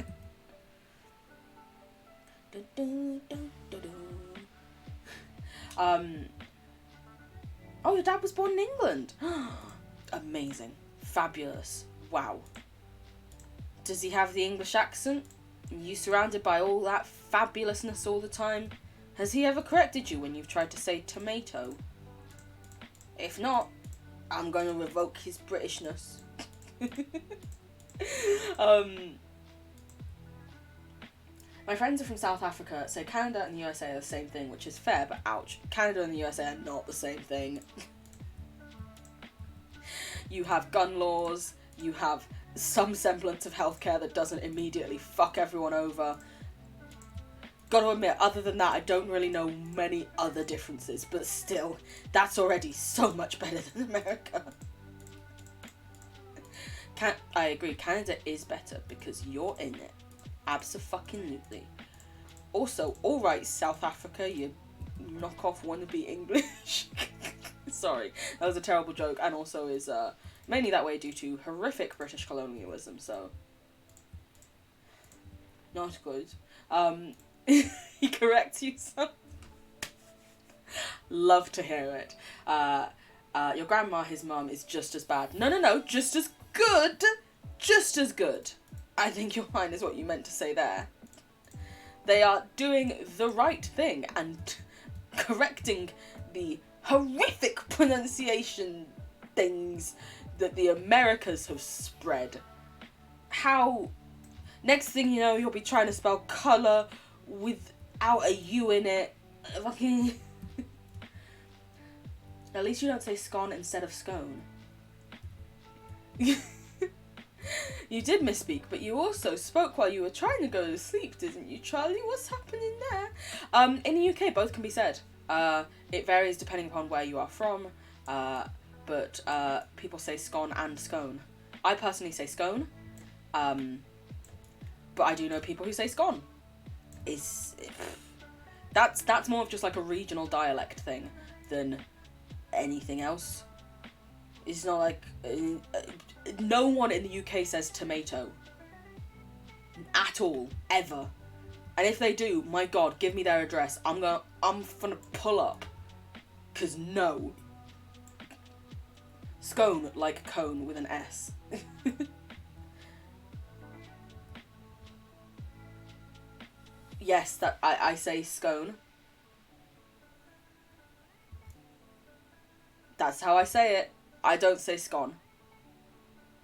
Oh, your dad was born in England. Amazing. Fabulous. Wow. Does he have the English accent? Are you surrounded by all that fabulousness all the time? Has he ever corrected you when you've tried to say tomato? If not, I'm going to revoke his Britishness. My friends are from South Africa, so Canada and the USA are the same thing, which is fair, but ouch. Canada and the USA are not the same thing. You have gun laws, you have some semblance of healthcare that doesn't immediately fuck everyone over. Gotta admit, other than that, I don't really know many other differences, but still, that's already so much better than America. I agree, Canada is better because you're in it. Abso-fucking-lutely. Also, alright, South Africa, you knockoff wannabe English. Sorry, that was a terrible joke, and also is mainly that way due to horrific British colonialism, so... Not good. He corrects you, son. Love to hear it. Your grandma, his mum, is just as bad. No, just as good! Just as good. I think your line is what you meant to say there. They are doing the right thing and correcting the horrific pronunciation things that the Americas have spread. How... Next thing you know, you'll be trying to spell colour without a U in it. Fucking... At least you don't say scone instead of scone. You did misspeak, but you also spoke while you were trying to go to sleep, didn't you, Charlie? What's happening there? In the UK, both can be said. It varies depending upon where you are from, but people say scone and scone. I personally say scone, but I do know people who say scone. That's more of just like a regional dialect thing than anything else. It's not like... no one in the UK says tomato. At all. Ever. And if they do, my God, give me their address. I'm gonna pull up. 'Cause no. Scone, like cone with an S. Yes, that I say scone. That's how I say it. I don't say scone.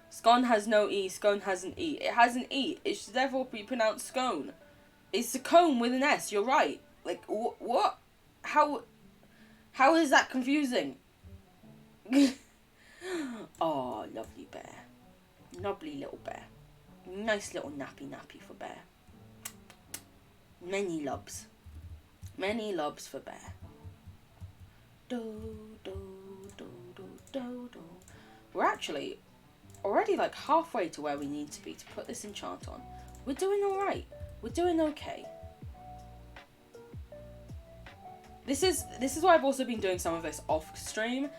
Scone has no E, scone has an E. It has an E, it should therefore be pronounced scone. It's a cone with an S, you're right. Like, what? How is that confusing? Oh, lovely bear. Lovely little bear. Nice little nappy for bear. Many loves. Many loves for bear. We're actually already like halfway to where we need to be to put this enchant on. We're doing alright. We're doing okay. This is why I've also been doing some of this off stream,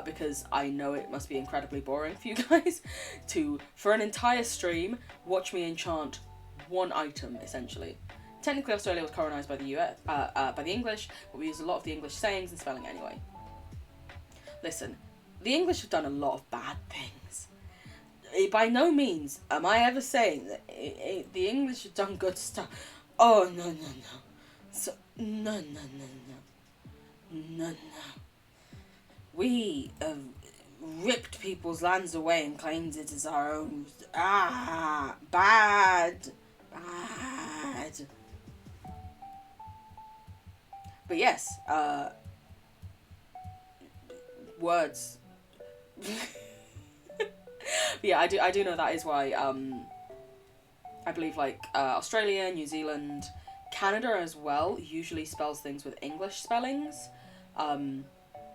because I know it must be incredibly boring for you guys to, for an entire stream, watch me enchant one item, essentially. Technically, Australia was colonised by the US, by the English, but we use a lot of the English sayings and spelling anyway. Listen, the English have done a lot of bad things. By no means am I ever saying that the English have done good stuff. Oh, no. So, no. We have ripped people's lands away and claimed it as our own. Bad. Bad. But yes, words. Yeah, I do know that is why, I believe, like, Australia, New Zealand, Canada as well usually spells things with English spellings,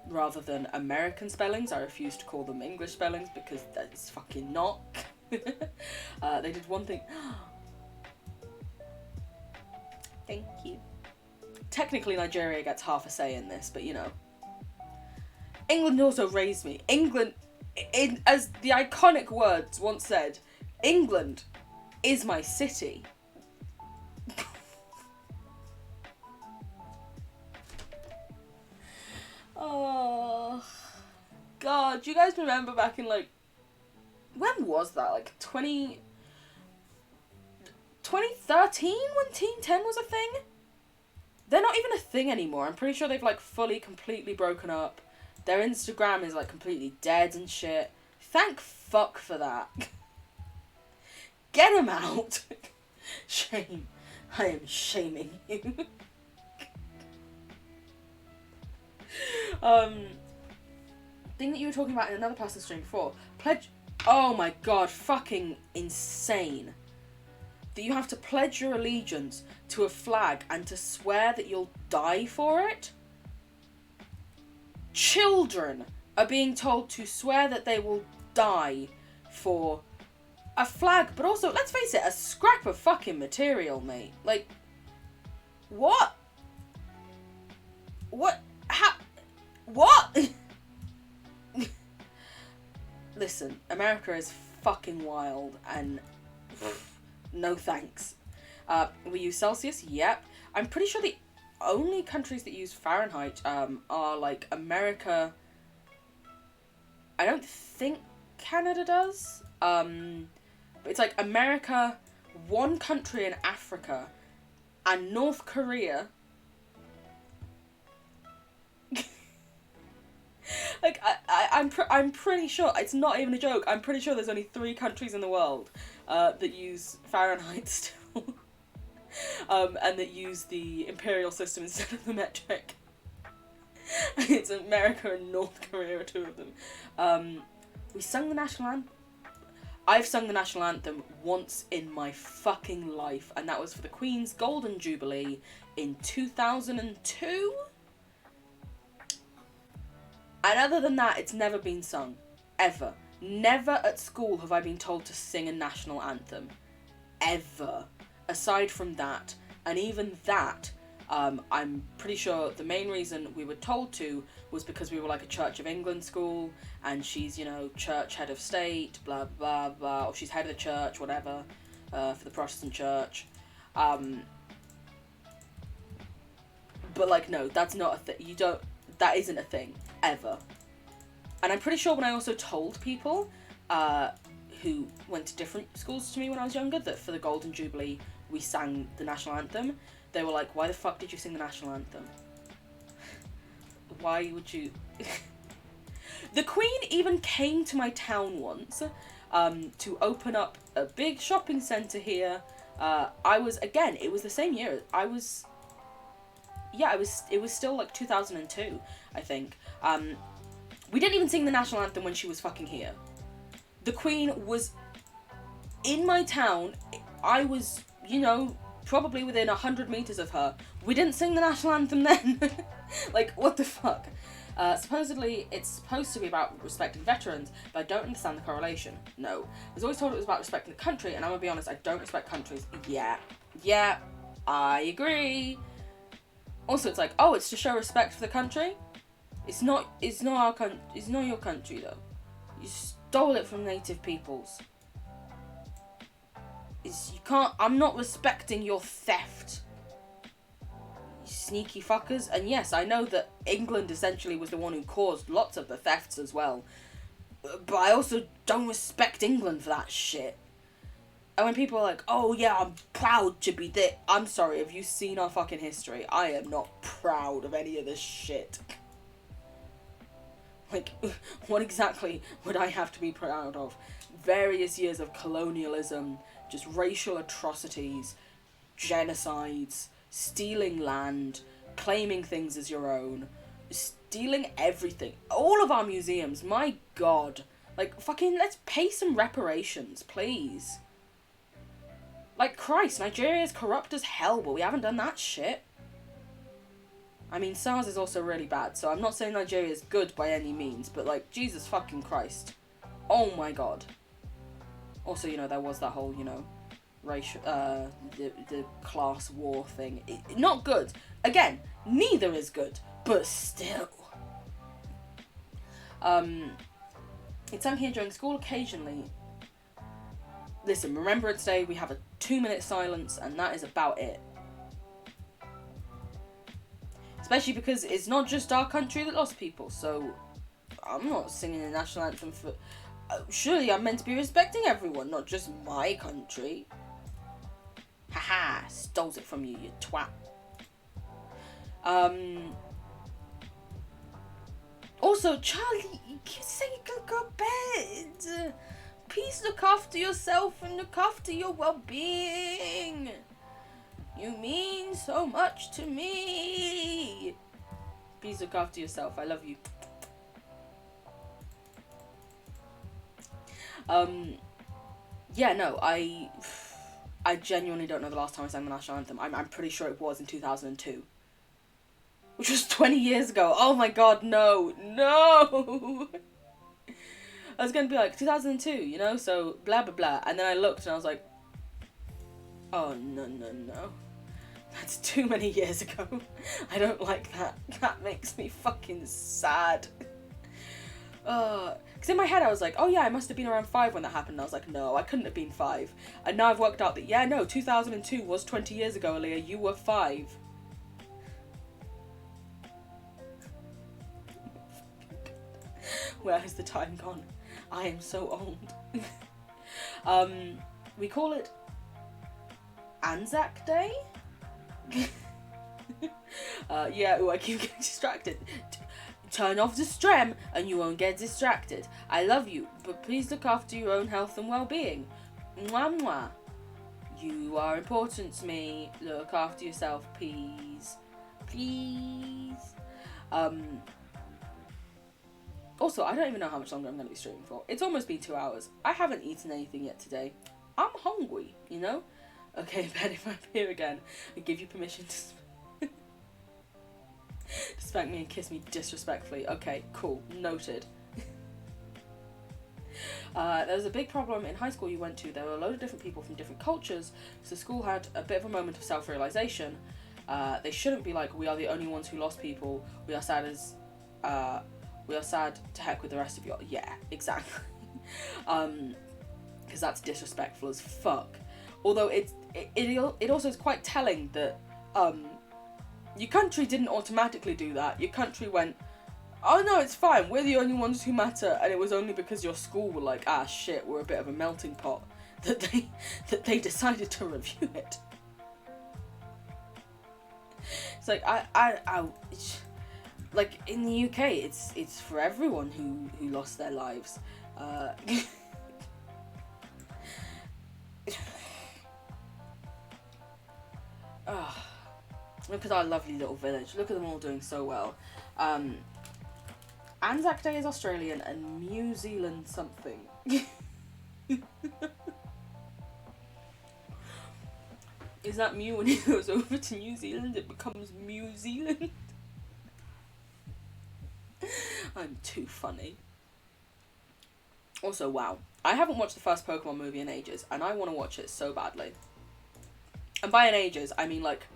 rather than American spellings. I refuse to call them English spellings because that's fucking not. They did one thing. Thank you. Technically, Nigeria gets half a say in this, but you know. England also raised me. England, as the iconic words once said, England is my city. Oh, God. Do you guys remember back in, like, when was that? Like, 2013 when Team 10 was a thing? They're not even a thing anymore. I'm pretty sure they've, like, fully, completely broken up. Their Instagram is, like, completely dead and shit. Thank fuck for that. Get him out. Shame. I am shaming you. Thing that you were talking about in another past stream before. Pledge. Oh my god, fucking insane. That you have to pledge your allegiance to a flag and to swear that you'll die for it? Children are being told to swear that they will die for a flag, but also, let's face it, a scrap of fucking material, mate. Like, what? What? How? What? Listen, America is fucking wild, and no thanks. We use Celsius, yep. I'm pretty sure the only countries that use Fahrenheit are, like, America. I don't think Canada does. But it's, like, America, one country in Africa, and North Korea. Like, I'm pretty sure, it's not even a joke, I'm pretty sure there's only 3 countries in the world that use Fahrenheit still. And that use the imperial system instead of the metric. It's America and North Korea are 2 of them. We sung the national anthem. I've sung the national anthem once in my fucking life, and that was for the Queen's Golden Jubilee in 2002? And other than that, it's never been sung. Ever. Never at school have I been told to sing a national anthem. Ever. Aside from that. And even that, I'm pretty sure the main reason we were told to was because we were like a Church of England school, and she's, you know, church head of state, blah, blah, blah, or she's head of the church, whatever, for the Protestant church. But, like, no, that's not a thing. That isn't a thing. Ever. And I'm pretty sure when I also told people who went to different schools to me when I was younger that for the Golden Jubilee we sang the national anthem, they were like, why the fuck did you sing the national anthem? Why would you... The Queen even came to my town once to open up a big shopping centre here. It was the same year. It was still like 2002, I think. We didn't even sing the national anthem when she was fucking here. The Queen was in my town. I was, you know, probably within 100 meters of her. We didn't sing the national anthem then. Like, what the fuck? Supposedly, it's supposed to be about respecting veterans, but I don't understand the correlation. No. I was always told it was about respecting the country, and I'm gonna be honest, I don't respect countries. Yeah, I agree. Also, it's like, oh, it's to show respect for the country? It's not your country, though. You stole it from native peoples. I'm not respecting your theft. You sneaky fuckers. And yes, I know that England essentially was the one who caused lots of the thefts as well. But I also don't respect England for that shit. And when people are like, oh yeah, I'm proud to be there. I'm sorry, have you seen our fucking history? I am not proud of any of this shit. Like, what exactly would I have to be proud of? Various years of colonialism, just racial atrocities, genocides, stealing land, claiming things as your own, stealing everything. All of our museums, my god. Like, fucking, let's pay some reparations, please. Like, Christ, Nigeria is corrupt as hell, but we haven't done that shit. I mean, SARS is also really bad, so I'm not saying Nigeria is good by any means, but, like, Jesus fucking Christ. Oh my god. Also, you know, there was that whole, you know, racial, the class war thing. Not good. Again, neither is good, but still. It's sung here during school occasionally. Listen, Remembrance Day, we have a 2-minute silence, and that is about it. Especially because it's not just our country that lost people, so I'm not singing the national anthem for... surely I'm meant to be respecting everyone, not just my country. Haha, stole it from you, you twat. Also, Charlie, you say you can go to bed. Please look after yourself and look after your well-being. You mean so much to me. Please look after yourself. I love you. Yeah, no, I genuinely don't know the last time I sang the national anthem. I'm pretty sure it was in 2002. Which was 20 years ago. Oh my god, no. No! I was going to be like, 2002, you know? So, blah, blah, blah. And then I looked and I was like, oh, no, no, no. That's too many years ago. I don't like that. That makes me fucking sad. Because in my head I was like, oh yeah, I must have been around 5 when that happened. And I was like, no, I couldn't have been 5. And now I've worked out that, yeah, no, 2002 was 20 years ago, Aaliyah. You were 5. Where has the time gone? I am so old. We call it Anzac Day? Yeah, I keep getting distracted. Turn off the stream and you won't get distracted. I love you, but please look after your own health and well-being. Mwah mwah. You are important to me. Look after yourself, please. Please. Also, I don't even know how much longer I'm going to be streaming for. It's almost been 2 hours. I haven't eaten anything yet today. I'm hungry, you know? Okay, Ben, if I'm here again, I give you permission to spank me and kiss me disrespectfully. Okay, cool. Noted. There was a big problem in high school you went to. There were a load of different people from different cultures, so school had a bit of a moment of self-realization. They shouldn't be like, we are the only ones who lost people. We are sad to heck with the rest of you. Yeah, exactly. Because that's disrespectful as fuck. Although it also is quite telling that your country didn't automatically do that. Your country went, oh no, it's fine, we're the only ones who matter, and it was only because your school were like, ah shit, we're a bit of a melting pot, that they decided to review it. It's like like in the UK, it's for everyone who lost their lives. Look at our lovely little village. Look at them all doing so well. Anzac Day is Australian and New Zealand something. Is that Mew when he goes over to New Zealand? It becomes Mew Zealand. I'm too funny. Also, wow. I haven't watched the first Pokemon movie in ages, and I want to watch it so badly. And by in ages, I mean like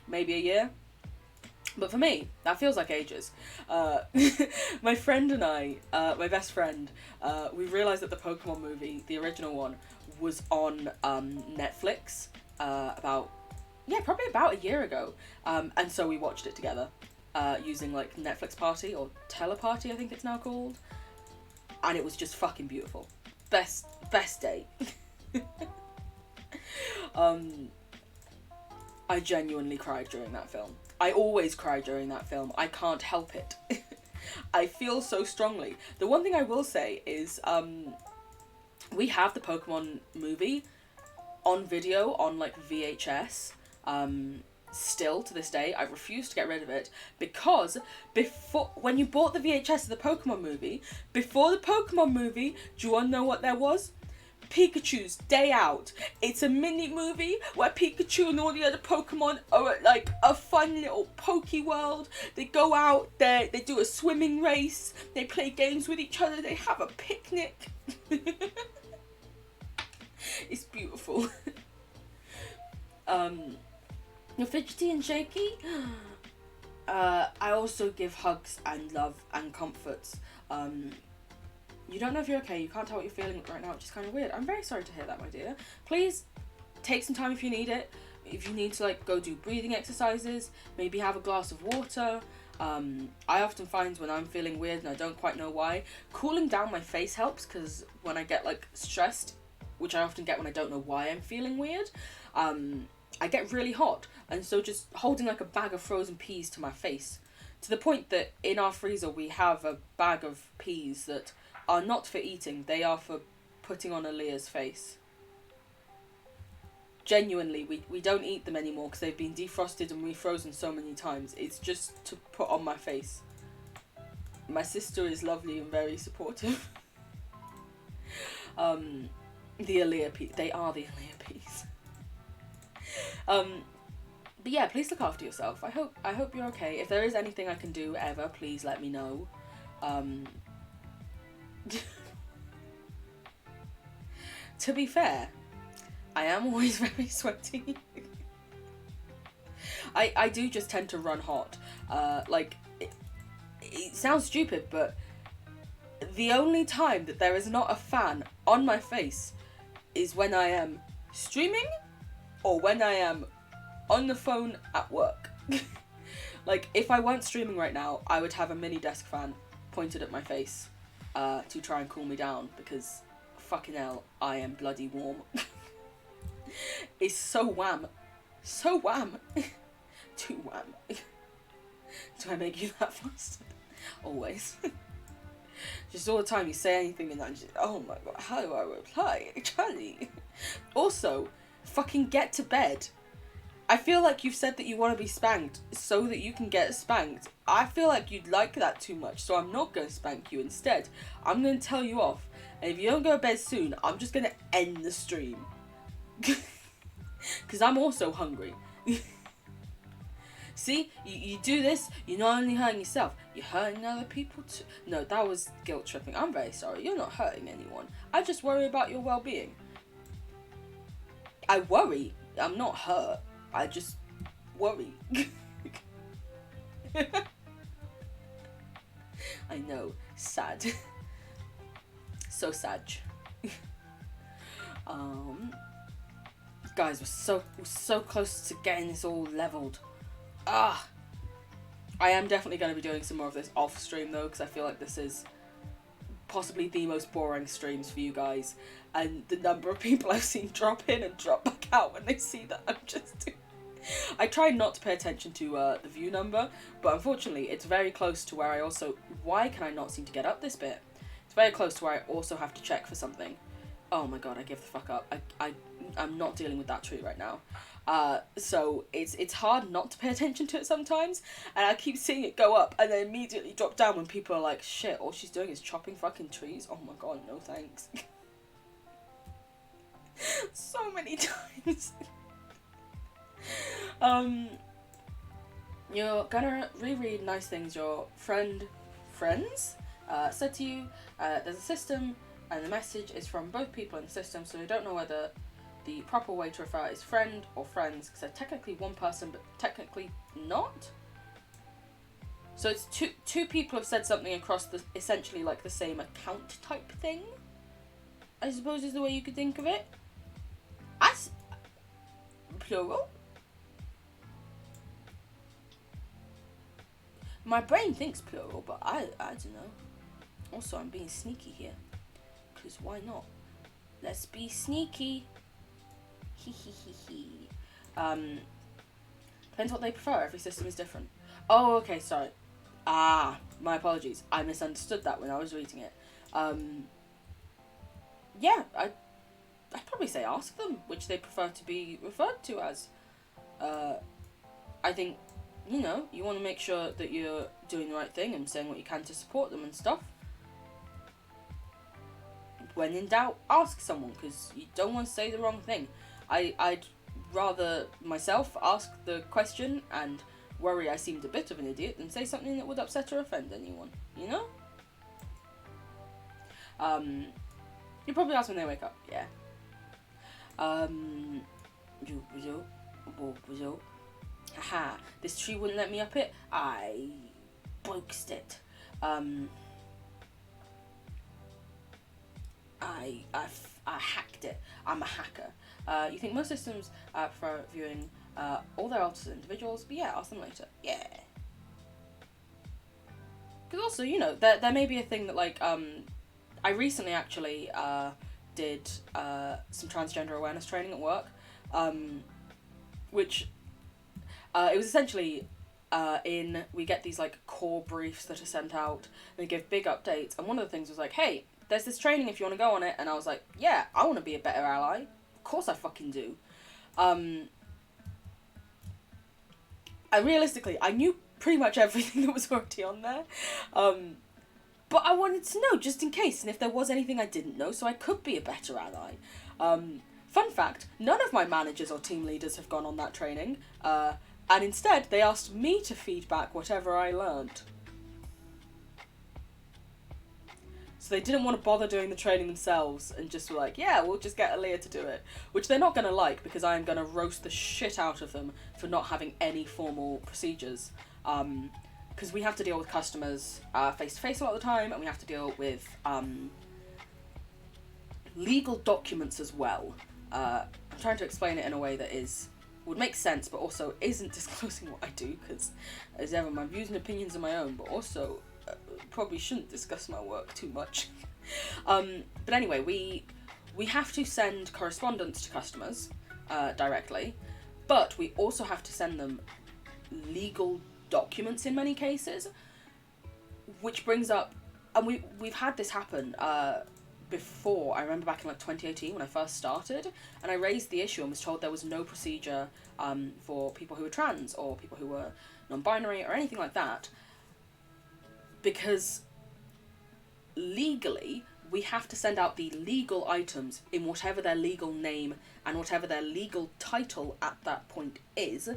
maybe a year. But for me, that feels like ages. My friend and I, my best friend, we realised that the Pokemon movie, the original one, was on Netflix probably about a year ago. And so we watched it together using like Netflix Party or Teleparty, I think it's now called. And it was just fucking beautiful. Best day. I genuinely cried during that film. I always cry during that film. I can't help it. I feel so strongly. The one thing I will say is, we have the Pokemon movie on video on like VHS. Still to this day, I refuse to get rid of it because when you bought the VHS of the Pokemon movie, before the Pokemon movie, do you want to know what there was? Pikachu's Day Out. It's a mini movie where Pikachu and all the other Pokemon are at like a fun little Poke World. They go out there, they do a swimming race, they play games with each other, they have a picnic. It's beautiful. You're fidgety and shaky? I also give hugs and love and comforts. You don't know if you're okay, you can't tell what you're feeling right now, which is kind of weird. I'm very sorry to hear that, my dear. Please take some time if you need it. If you need to like go do breathing exercises, maybe have a glass of water. I often find when I'm feeling weird and I don't quite know why, cooling down my face helps, because when I get like stressed, which I often get when I don't know why I'm feeling weird, I get really hot. And so just holding like a bag of frozen peas to my face, to the point that in our freezer we have a bag of peas that are not for eating, they are for putting on Aaliyah's face. Genuinely, we don't eat them anymore because they've been defrosted and refrozen so many times. It's just to put on my face. My sister is lovely and very supportive. The Aaliyah peas, they are the Aaliyah peas. But yeah, please look after yourself. I hope you're okay. If there is anything I can do ever, please let me know. To be fair, I am always very sweaty. I do just tend to run hot. Like, it sounds stupid, but the only time that there is not a fan on my face is when I am streaming or when I am on the phone at work. Like, if I weren't streaming right now, I would have a mini desk fan pointed at my face to try and cool me down, because fucking hell, I am bloody warm. It's so wham. So wham. Too wham. Do I make you that fast? Always. Just all the time you say anything and I'm just, oh my god, how do I reply? Charlie. Also, fucking get to bed. I feel like you've said that you want to be spanked so that you can get spanked. I feel like you'd like that too much, so I'm not going to spank you. Instead, I'm going to tell you off. And if you don't go to bed soon, I'm just going to end the stream. Because I'm also hungry. See, you do this, you're not only hurting yourself, you're hurting other people too. No, that was guilt tripping. I'm very sorry. You're not hurting anyone. I just worry about your well-being. I worry. I'm not hurt. I just worry. I know. Sad. So sad. Guys, we're so close to getting this all leveled. I am definitely going to be doing some more of this off stream though, because I feel like this is possibly the most boring streams for you guys, and the number of people I've seen drop in and drop back out when they see that I'm just doing... I try not to pay attention to the view number, but unfortunately it's very close to where I also... Why can I not seem to get up this bit? It's very close to where I also have to check for something. Oh my god, I give the fuck up. I'm not dealing with that treat right now. So it's hard not to pay attention to it sometimes, and I keep seeing it go up and then immediately drop down when people are like, shit, all she's doing is chopping fucking trees. Oh my god, no thanks. So many times. You're gonna reread nice things your friends said to you. There's a system, and the message is from both people in the system, so we don't know whether the proper way to refer is friend or friends, because they're technically one person, but technically not. So it's two people have said something across the essentially like the same account type thing, I suppose is the way you could think of it. As plural. My brain thinks plural, but I don't know. Also, I'm being sneaky here, because why not? Let's be sneaky. Depends what they prefer. Every system is different. Oh, okay, sorry. My apologies. I misunderstood that when I was reading it. Yeah, I'd probably say ask them which they prefer to be referred to as. I think, you know, you want to make sure that you're doing the right thing and saying what you can to support them and stuff. When in doubt, ask someone, because you don't want to say the wrong thing. I'd rather myself ask the question and worry I seemed a bit of an idiot than say something that would upset or offend anyone, you know? You probably ask when they wake up, yeah. Haha, this tree wouldn't let me up it. I boxed it. I hacked it. I'm a hacker. You think most systems prefer viewing all their alters as individuals, but yeah, ask them later. Yeah. Because also, you know, there may be a thing that, like, I recently actually did some transgender awareness training at work, which it was essentially we get these, like, core briefs that are sent out, and they give big updates, and one of the things was like, hey, there's this training if you want to go on it, and I was like, yeah, I want to be a better ally. Of course I fucking do. I knew pretty much everything that was already on there, but I wanted to know just in case, and if there was anything I didn't know, so I could be a better ally. Fun fact, none of my managers or team leaders have gone on that training, and instead they asked me to feed back whatever I learned. So they didn't want to bother doing the training themselves and just were like, yeah, we'll just get Aaliyah to do it. Which they're not going to like, because I am going to roast the shit out of them for not having any formal procedures. Because we have to deal with customers face-to-face a lot of the time, and we have to deal with legal documents as well. I'm trying to explain it in a way that would make sense, but also isn't disclosing what I do, because as ever, my views and opinions are my own, but also probably shouldn't discuss my work too much. But anyway, we have to send correspondence to customers directly, but we also have to send them legal documents in many cases, which brings up, and we've had this happen before. I remember back in like 2018 when I first started, and I raised the issue and was told there was no procedure for people who were trans or people who were non-binary or anything like that, because legally we have to send out the legal items in whatever their legal name and whatever their legal title at that point is.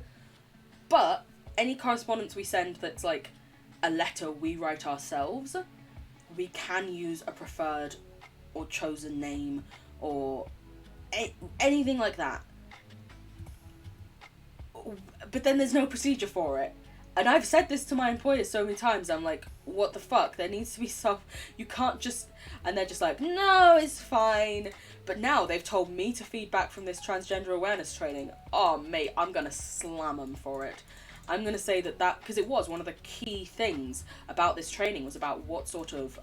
But any correspondence we send that's like a letter we write ourselves, we can use a preferred or chosen name or anything like that. But then there's no procedure for it. And I've said this to my employers so many times, I'm like, what the fuck? There needs to be some, you can't just, and they're just like, no, it's fine. But now they've told me to feed back from this transgender awareness training. Oh, mate, I'm gonna slam them for it. I'm gonna say that because it was one of the key things about this training was about what sort of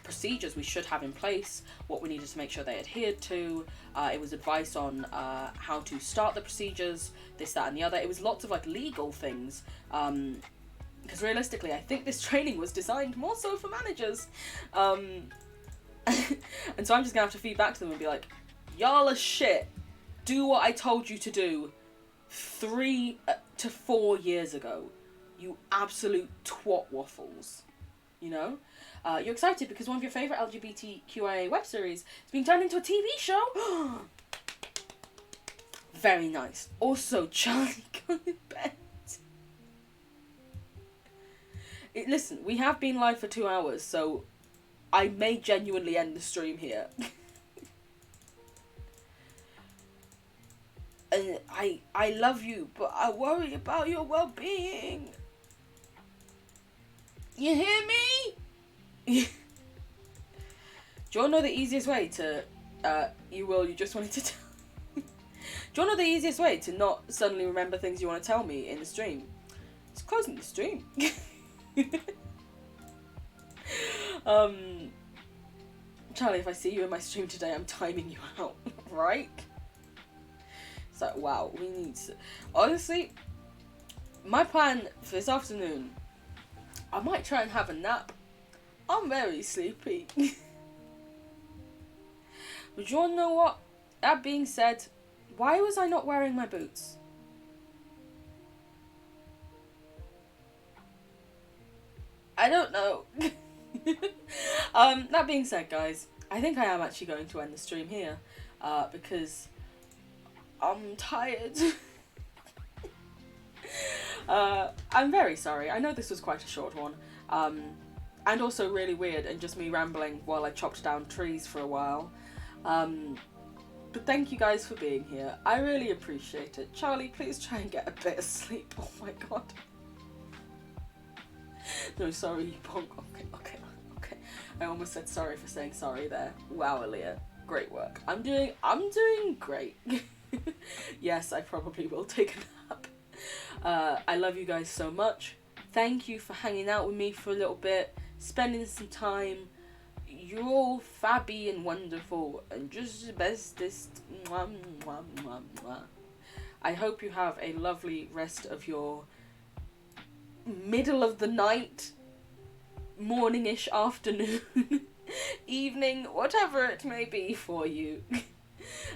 procedures we should have in place, what we needed to make sure they adhered to. It was advice on how to start the procedures, this, that, and the other. It was lots of like legal things. Because realistically, I think this training was designed more so for managers. And so I'm just gonna have to feed back to them and be like, y'all are shit. Do what I told you to do 3 to 4 years ago. You absolute twat waffles. You know? You're excited because one of your favourite LGBTQIA web series is being turned into a TV show? Very nice. Also, Charlie, go to bed. Listen, we have been live for 2 hours, so I may genuinely end the stream here. And I love you, but I worry about your well-being. You hear me? Do you want to know the easiest way to, you just wanted to tell me? Do you want to know the easiest way to not suddenly remember things you want to tell me in the stream? It's closing the stream. Charlie, if I see you in my stream today, I'm timing you out, right? It's like, wow, we need to... Honestly, my plan for this afternoon I might try and have a nap. I'm very sleepy. But you wanna know what? That being said, why was I not wearing my boots? I don't know. That being said, guys, I think I am actually going to end the stream here, because I'm tired. I'm very sorry. I know this was quite a short one, and also really weird and just me rambling while I chopped down trees for a while. But thank you guys for being here. I really appreciate it. Charlie, please try and get a bit of sleep. Oh my god. No, sorry, you bonk. Okay. I almost said sorry for saying sorry there. Wow, Aaliyah. Great work. I'm doing great. Yes, I probably will take a nap. I love you guys so much. Thank you for hanging out with me for a little bit, spending some time. You're all fabby and wonderful and just the bestest. Mwah, mwah, mwah, mwah. I hope you have a lovely rest of your middle of the night, morning-ish, afternoon, evening, whatever it may be for you.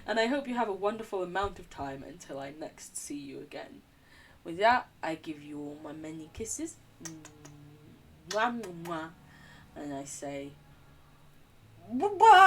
And I hope you have a wonderful amount of time until I next see you again. With that, I give you all my many kisses. Mwah, mwah, mwah. And I say, bye-bye!